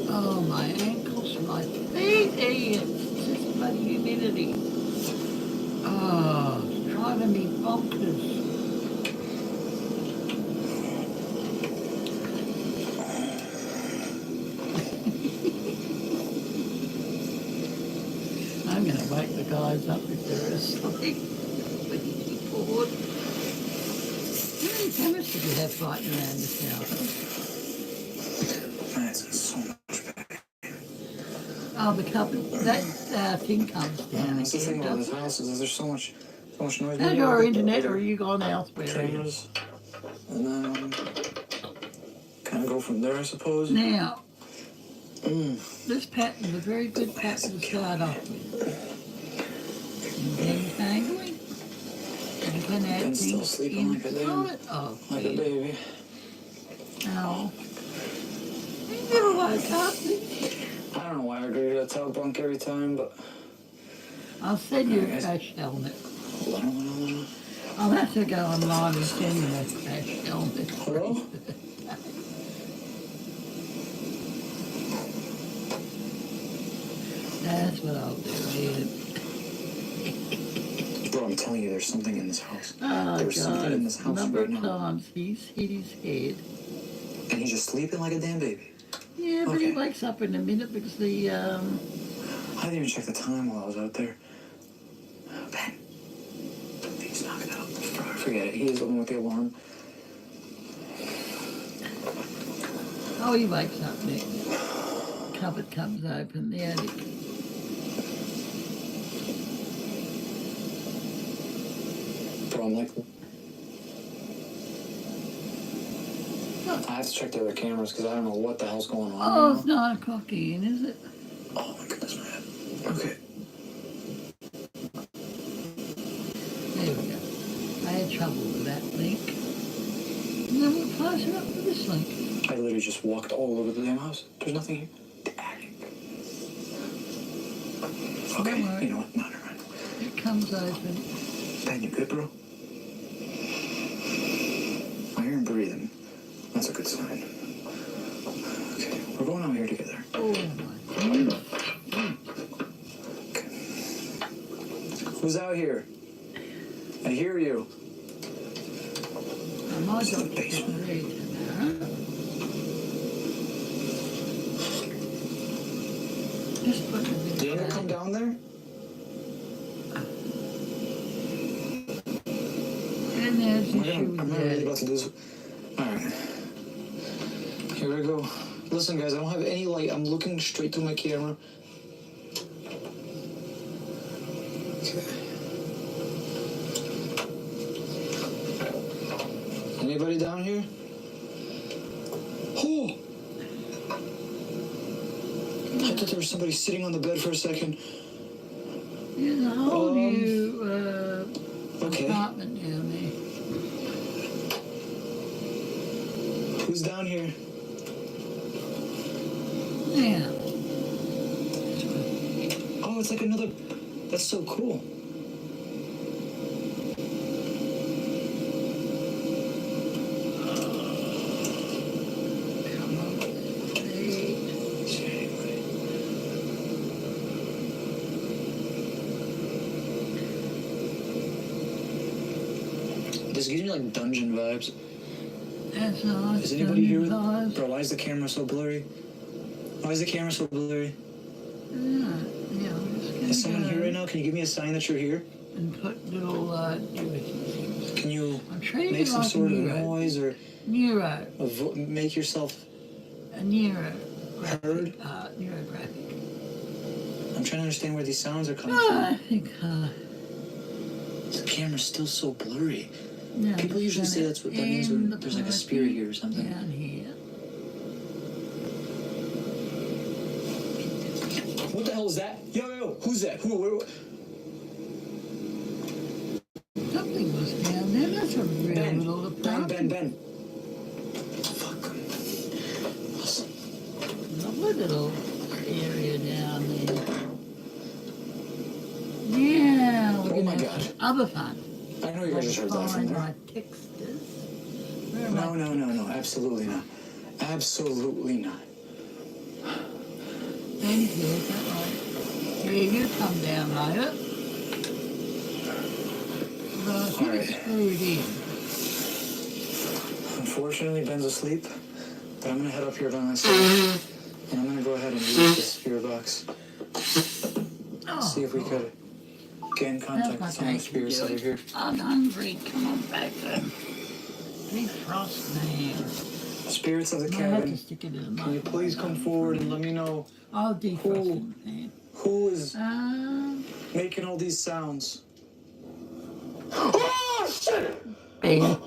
Oh, my ankles, my feet, it's just bloody humidity. Oh, it's driving me bonkers. I'm going to wake the guys up if they're asleep. Really bored. How many cameras did you have fighting around this house? Man, it's so much better. Oh, the cupboard, that thing comes down That's the thing again, about this doesn't it? house is there's so much noise. How's your internet, or are you gone elsewhere? Cameras. And then kind of go from there, I suppose. Now, this pattern's a very good pattern to start off with. Zentangling. You can add Ben's still things sleeping like a damn, inside. Oh, like a please. baby. No. He never woke up. I don't know why I agree to that towel bunk every time, but I'll send you a crash helmet. hold on. I'll have to go online and send you a crash helmet. Hello? That's what I'll do, man. Bro, I'm telling you, there's something in this house. Oh, There's something in this God. house Number right of now. times he's hit his head. And he's just sleeping like a damn baby. Yeah, but he Okay. wakes up in a minute because the I didn't even check the time while I was out there. Ben. Please knock it out. Forget it. He is the one with the alarm. Oh, he wakes up next. Cupboard comes open, the attic. Bro, I'm like... I have to check the other cameras because I don't know what the hell's going on. Oh, it's 9 o'clock again, is it? Oh my goodness, man. Okay. There we go. I had trouble with that link. And then we'll pass it up to this link. I literally just walked all over the damn house. There's nothing here. The attic. Okay, you know what? No, never mind. It comes open. Ben, you good, bro? I hear him breathing. That's a good sign. Okay, we're going out here together. Oh my goodness. Okay. Who's out here? I hear you. I might go to the basement. Just put it in. Did you ever come down there? And there's the shoe. I'm not really about to do this. Alright. Here we go. Listen, guys, I don't have any light. I'm looking straight through my camera. Okay. Anybody down here? Oh! I thought there was somebody sitting on the bed for a second. There's a whole new okay. apartment down there. Who's down here? Yeah. Oh, it's like another... That's so cool. Come on. This gives me like dungeon vibes. That's nice. Is anybody here? Bro, why is the camera so blurry? Why is the camera so blurry? Yeah, I'm just gonna Is someone go here right now? Can you give me a sign that you're here? and put little Can you I'm treating make it some like sort of neuro. noise Neuro. or make yourself A neuro. heard? Neurographic. I'm trying to understand where these sounds are coming I from. think, The camera's still so blurry. no, People usually say that means when there's like a spirit here or something. down here. What the hell is that? Yo, who's that? Where? Something was down there. That's a real little apartment. Ben. Fuck. Awesome. Lovely little area down there. Yeah, we're gonna have some other fun. I know you guys just heard that from there. My texters. No, absolutely not. Absolutely not. Thank you, is that right? Yeah, you come down later. But I think it's screwed in. Unfortunately, Ben's asleep, but I'm gonna head up here by myself, and I'm gonna go ahead and use this spirit box. See if we could get in contact with some of the spirits that are here. I'm hungry. Come on back then. Defrost man. Spirits of the cabin, can you please come forward and let me know I'll defrost him. who is making all these sounds? Oh, shit! Ben.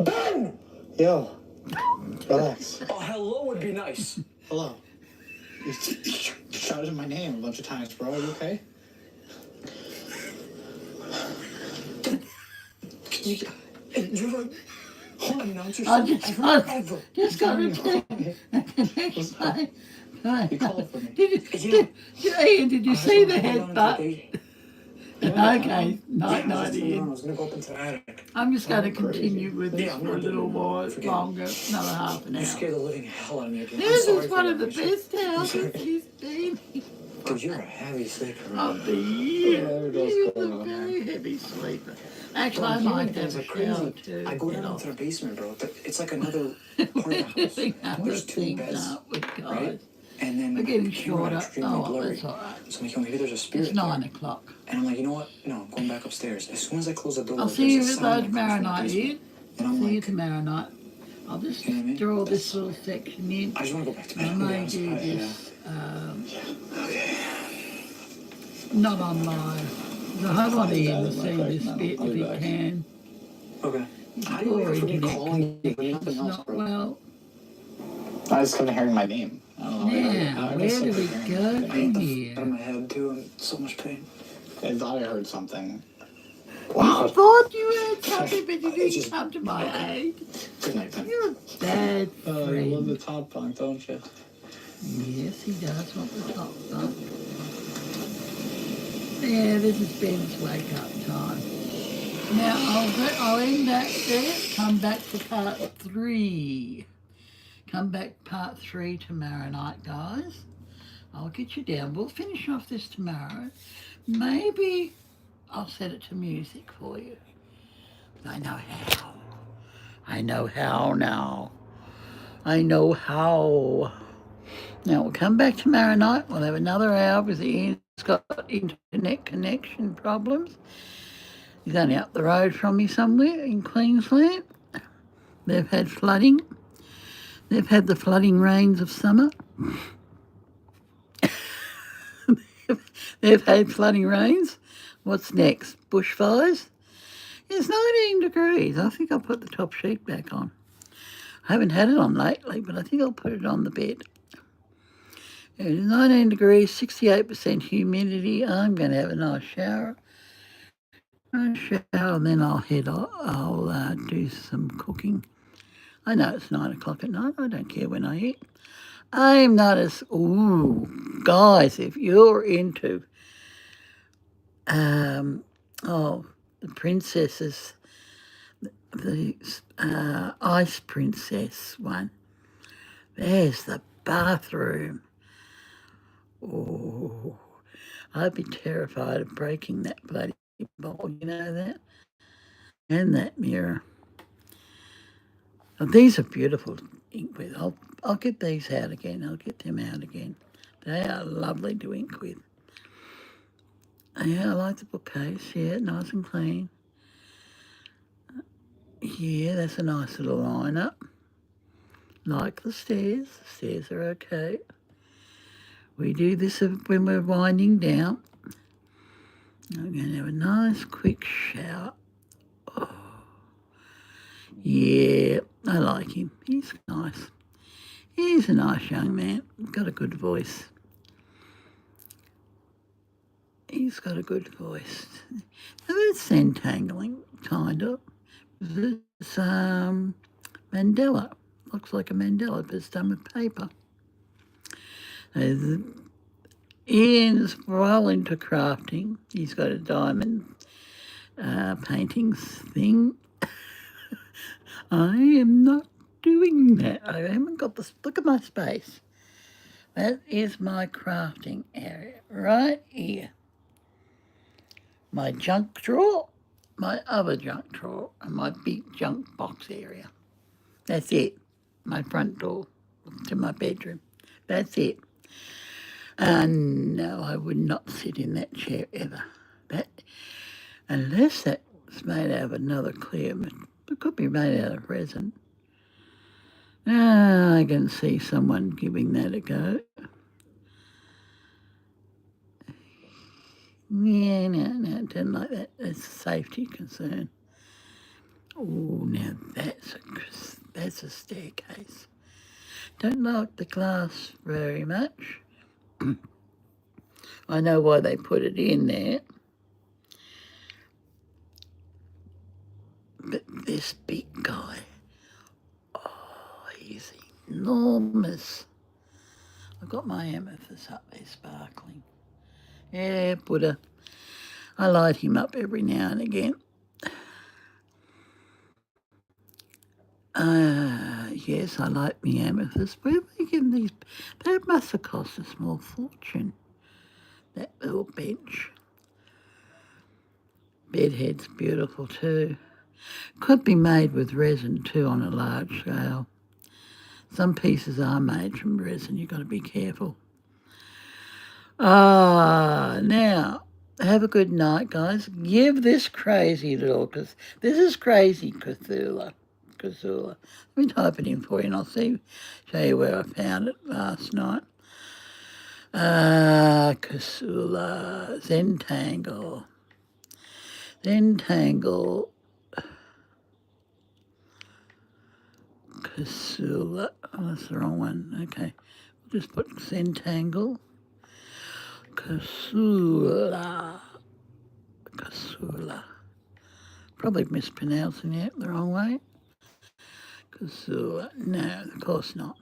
Ben! Yo, relax. Oh, hello would be nice. Hello. You shouted my name a bunch of times, bro. Are you okay? Hold on, now, I just got to check the next time. You called for me. Did you see the headbutt? Okay, night I in. was gonna go up into the attic. I'm just going to continue with this I'm for a not little doing that. while Forget it. longer, another half an You hour. scared the living hell out of me again. This I'm is sorry one for of the that. best houses he's been in. Dude, you're a heavy sleeper. Of the year. He's a very heavy sleeper. Actually, I might have a shower too. I go down into the basement, bro. It's like another part of the house. There's two beds, right? And then We're the getting camera got shorter. extremely Oh, blurry. that's all right. So I'm like, maybe there's a spirit It's 9 there. o'clock. And I'm like, you know what? No, I'm going back upstairs. As soon as I close the door, I'll see you there's a tomorrow sound that comes from the night, basement. Ian. And I'm See you like, tomorrow night. I'll just you know what I mean? draw this little section in. I just want to go back to bed. I I'll be may honest do about it, this Okay. not on live. So I want Ian to see this bit if he can. Okay. How do you Poor wait for me internet calling you when connection's nothing else, not bro? well. I just kept hearing my name. I don't know. Now, where do we go from Out here? of my head, too. I'm in so much pain. I thought I heard something. I thought you heard something, but you didn't come to my aid. Good night, Ben. You're a bad Oh, you love friend. the top bunk, don't you? Yes, he does want the top bunk. Yeah, this is Ben's wake-up time. Now, I'll end that there. Come back for part 3. Come back part 3 tomorrow night, guys. I'll get you down. We'll finish off this tomorrow. Maybe I'll set it to music for you. I know how. I know how now. I know how. Now, we'll come back tomorrow night. We'll have another hour because Ian's got internet connection problems. He's only up the road from me somewhere in Queensland. They've had flooding. They've had the flooding rains of summer. They've had flooding rains. What's next? Bushfires? It's 19 degrees. I think I'll put the top sheet back on. I haven't had it on lately, but I think I'll put it on the bed. It is 19 degrees, 68% humidity. I'm going to have a nice shower. And then I'll do some cooking. I know it's 9 o'clock at night. I don't care when I eat. I'm not as... Ooh, guys, if you're into... the princesses... The Ice Princess one. There's the bathroom. Oh, I'd be terrified of breaking that bloody bowl, you know that? And that mirror. Oh, these are beautiful ink with. I'll get these out again. I'll get them out again. They are lovely to ink with. Yeah, I like the bookcase. Yeah, nice and clean. Yeah, that's a nice little lineup. Like the stairs. The stairs are okay. We do this when we're winding down. I'm going to have a nice quick shower. Oh. Yeah, I like him. He's nice. He's a nice young man. Got a good voice. He's got a good voice. It's Zentangling, kind of. It's Mandela. Looks like a Mandela, but it's done with paper. Ian's well into crafting. He's got a diamond paintings thing. I am not doing that. I haven't got this. Look at my space. That is my crafting area right here. My junk drawer, my other junk drawer, and my big junk box area. That's it. My front door to my bedroom. That's it. No, I would not sit in that chair ever. Unless that's made out of another clear, it could be made out of resin. I can see someone giving that a go. Yeah, no, don't like that. That's a safety concern. Oh, now that's a staircase. Don't like the glass very much. I know why they put it in there. But this big guy, oh, he's enormous. I've got my amethyst up there sparkling. Yeah, Buddha. I light him up every now and again. Yes, I like me amethyst. Where are they getting these? That must have cost a small fortune, that little bench. Bedhead's beautiful too. Could be made with resin too on a large scale. Some pieces are made from resin. You've got to be careful. Now, have a good night, guys. Give this crazy little, because this is crazy Cthulhu. Let me type it in for you and I'll show you where I found it last night. Cthulhu, Zentangle. Cthulhu. Oh, that's the wrong one. Okay. We'll just put Zentangle. Cthulhu. Probably mispronouncing it the wrong way. Cthulhu. No, of course not.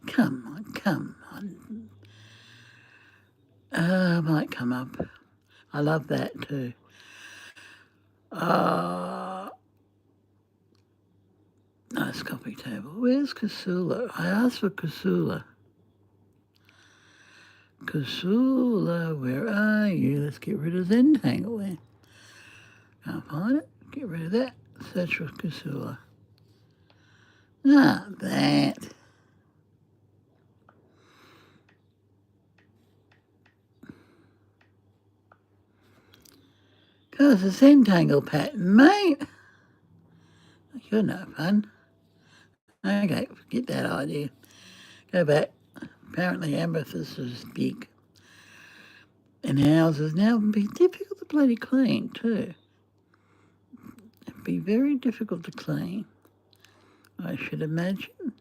Come on. Might come up. I love that too. Nice coffee table. Where's Cthulhu? I asked for Cthulhu. Cthulhu, where are you? Let's get rid of Zentangle then. Can't find it. Get rid of that. Search for Cthulhu. That. Because the Zentangle pattern, mate. You're no fun. Okay, forget that idea. Go back. Apparently amethyst is big. And houses now would be difficult to bloody clean too. It'd be very difficult to clean, I should imagine.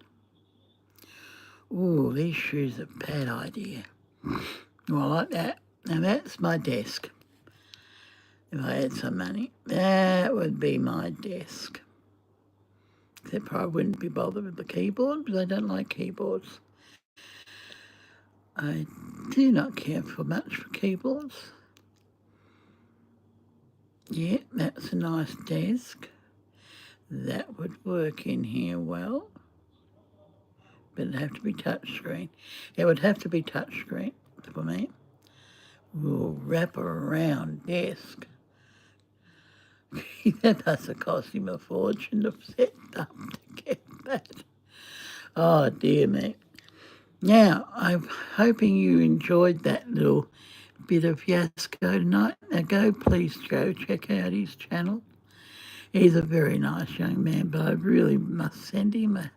Ooh, these shoes are a bad idea. Oh, I like that. Now that's my desk. If I had some money, that would be my desk. Except for I wouldn't be bothered with the keyboard because I don't like keyboards. I do not care for much for keyboards. Yeah, that's a nice desk. That would work in here well. But it'd have to be touchscreen. It would have to be touchscreen for me. Ooh, wrap around desk. That must have cost him a fortune to set up to get that. Oh dear me. Now, I'm hoping you enjoyed that little bit of fiasco tonight. Now please go check out his channel. He's a very nice young man, but I really must send him a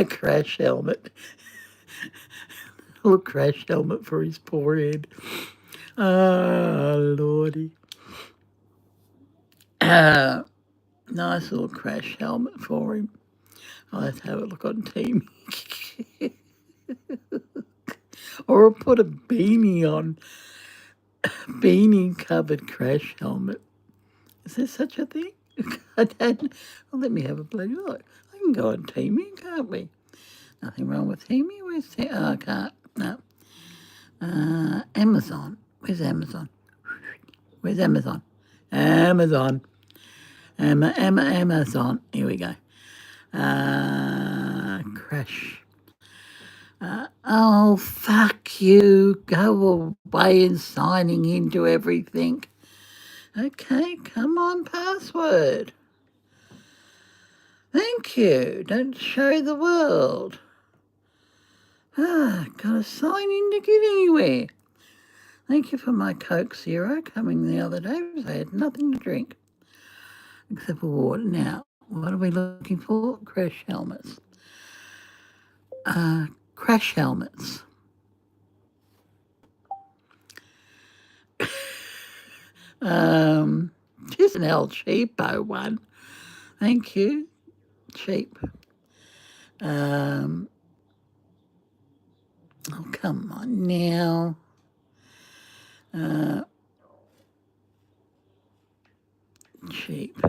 crash helmet. A little crash helmet for his poor head. Oh, Lordy. Nice little crash helmet for him. I'll have to have a look on Team. Or I'll put a beanie on. Beanie covered crash helmet. Is there such a thing? I don't. Well, let me have a bloody look. I can go on Teamy, can't we? Nothing wrong with Teamy. Where's Teamy? Oh, I can't. No. Amazon. Where's Amazon? Where's Amazon? Amazon. Amazon. Here we go. Crash. Oh, fuck you. Go away and signing into everything. Okay, come on, password. Thank you. Don't show the world. Gotta sign in to get anywhere. Thank you for my Coke Zero coming the other day because I had nothing to drink except for water. Now, what are we looking for? Crash helmets. Crash helmets. Just an El Cheapo one. Thank you. Cheap. Oh, come on now. Cheap.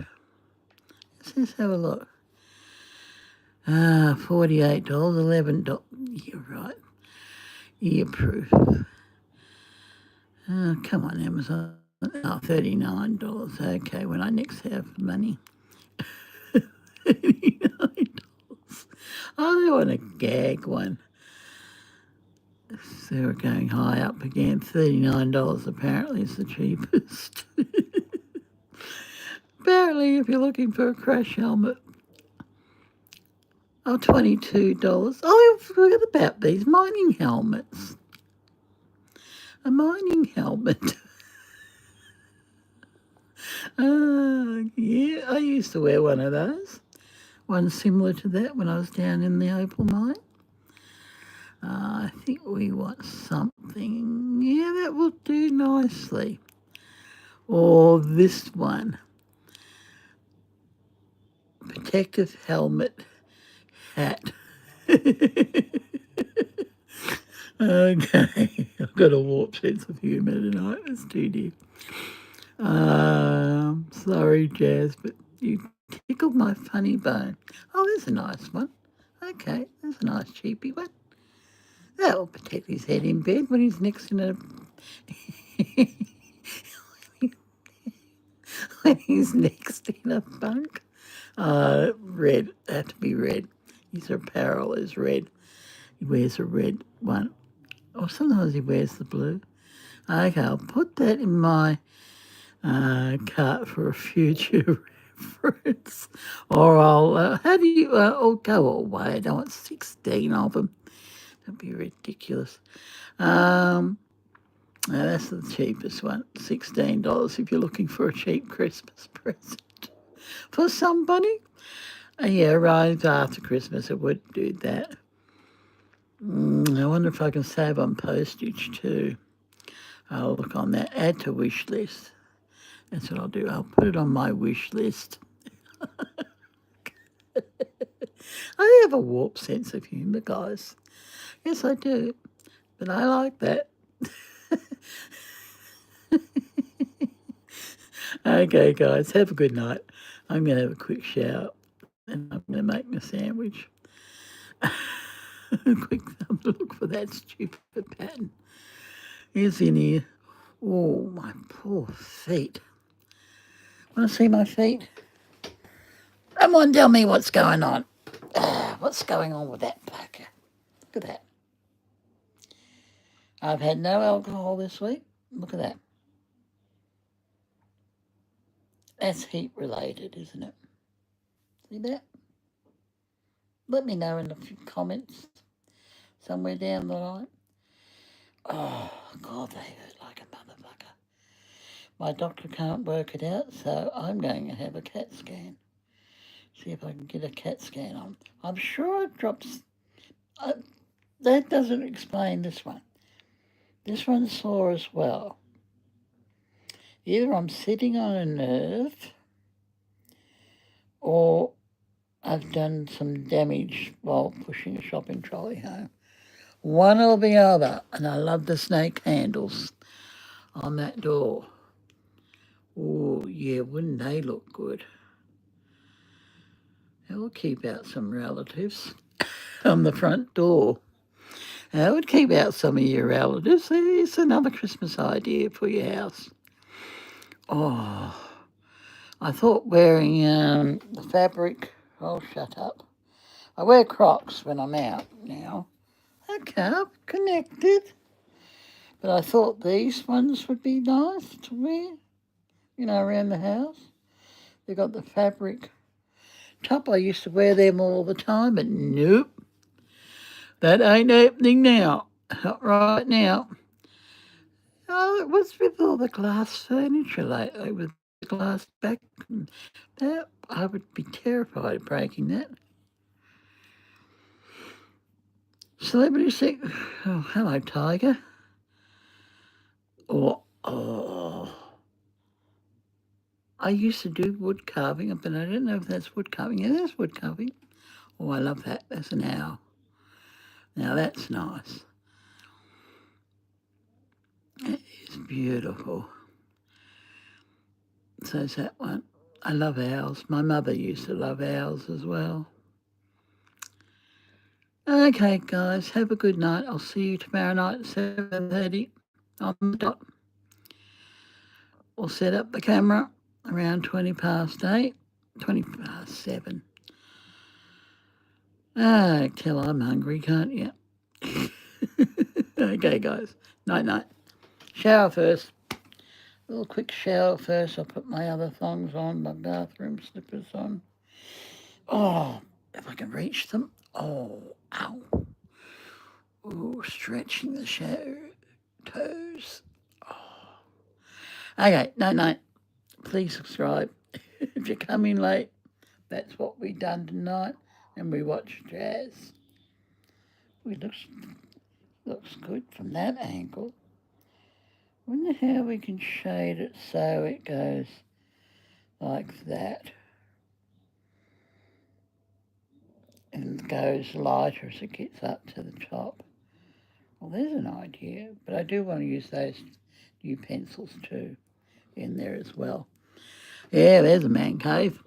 Let's have a look. $48, $11. You're right. Earproof. Come on, Amazon. Oh, $39. Okay, when I next have money. $39. I want a gag one. So we're going high up again. $39 apparently is the cheapest. Apparently, if you're looking for a crash helmet, $22. Oh, I forgot about these mining helmets. A mining helmet. Yeah, I used to wear one of those. One similar to that when I was down in the opal mine. I think we want something. Yeah, that will do nicely. Or this one. Protective helmet hat. Okay, I've got a warped sense of humour tonight. That's too dear. Sorry, Jazz, but you tickled my funny bone. Oh, there's a nice one. Okay, there's a nice cheapy one. That will protect his head in bed when he's next in a... when he's next in a bunk. Red. Have to be red. His apparel is red. He wears a red one. Or sometimes he wears the blue. Okay, I'll put that in my cart for a future reference. Or I'll, how do you, oh, go away. I don't want 16 of them. That'd be ridiculous. Now that's the cheapest one, $16 if you're looking for a cheap Christmas present for somebody. Yeah, right after Christmas it would do that. I wonder if I can save on postage too. I'll look on that, add to wish list. That's what I'll do. I'll put it on my wish list. I have a warped sense of humour, guys. Yes, I do. But I like that. Okay, guys, have a good night. I'm going to have a quick shower and I'm going to make my sandwich. Quick thumb to look for that stupid pattern. Here's in here. Oh, my poor feet. Want to see my feet? Come on, tell me what's going on. What's going on with that pucker? Look at that. I've had no alcohol this week. Look at that. That's heat related, isn't it? See that? Let me know in the comments somewhere down the line. Oh, God, they hurt like a motherfucker. My doctor can't work it out, so I'm going to have a CAT scan. See if I can get a CAT scan on. I'm sure it drops... that doesn't explain this one. This one's sore as well. Either I'm sitting on a nerve or I've done some damage while pushing a shopping trolley home. One or the other. And I love the snake handles on that door. Oh, yeah, wouldn't they look good? That would keep out some relatives on the front door. That would keep out some of your relatives. It's another Christmas idea for your house. Oh, I thought wearing the fabric... Oh, shut up. I wear Crocs when I'm out now. Okay, I'm connected. But I thought these ones would be nice to wear, you know, around the house. They got the fabric top. I used to wear them all the time, but nope. That ain't happening now. Not right now. Oh, what's with all the glass furniture lately with the glass back? That, I would be terrified of breaking that. Celebrity sex. Oh, hello, Tiger. Oh. I used to do wood carving, but I don't know if that's wood carving. Yeah, that's wood carving. Oh, I love that. That's an owl. Now that's nice. It is beautiful. So is that one. I love owls. My mother used to love owls as well. Okay, guys, have a good night. I'll see you tomorrow night at 7:30 on the dot. We'll set up the camera around 8:20, 7. Till I'm hungry, can't you? Okay, guys. Night-night. Shower first. A little quick shower first. I'll put my other thongs on, my bathroom slippers on. Oh, if I can reach them. Oh, ow. Ooh, stretching the toes. Oh. Okay, no. Please subscribe. If you come in late, that's what we done tonight. And we watch jazz. It looks good from that angle. Wonder how we can shade it so it goes like that. And goes lighter as it gets up to the top. Well, there's an idea, but I do want to use those new pencils too in there as well. Yeah, there's a man cave.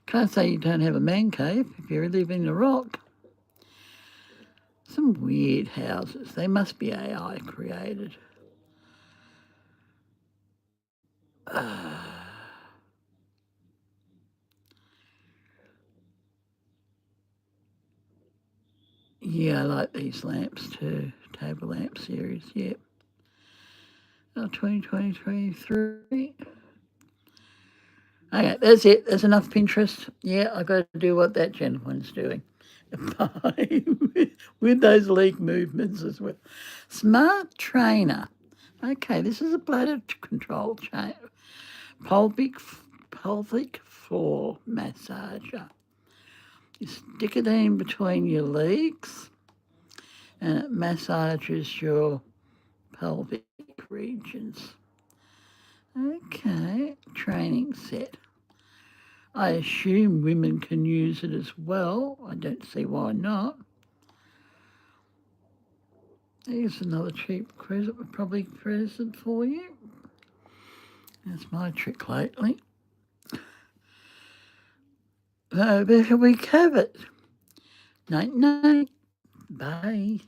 Can't say you don't have a man cave if you live in a rock. Some weird houses. They must be AI created. Yeah, I like these lamps too. Table lamp series, yep. 2023. Okay, that's it. That's enough Pinterest. Yeah, I've got to do what that gentleman's doing. Bye. With those leg movements as well. Smart trainer. Okay, this is a bladder control chain. Pelvic floor massager. You stick it in between your legs and it massages your pelvic regions. Okay, training set. I assume women can use it as well. I don't see why not. Here's another cheap probably present for you. That's my trick lately. So there we have it. Night night. Bye.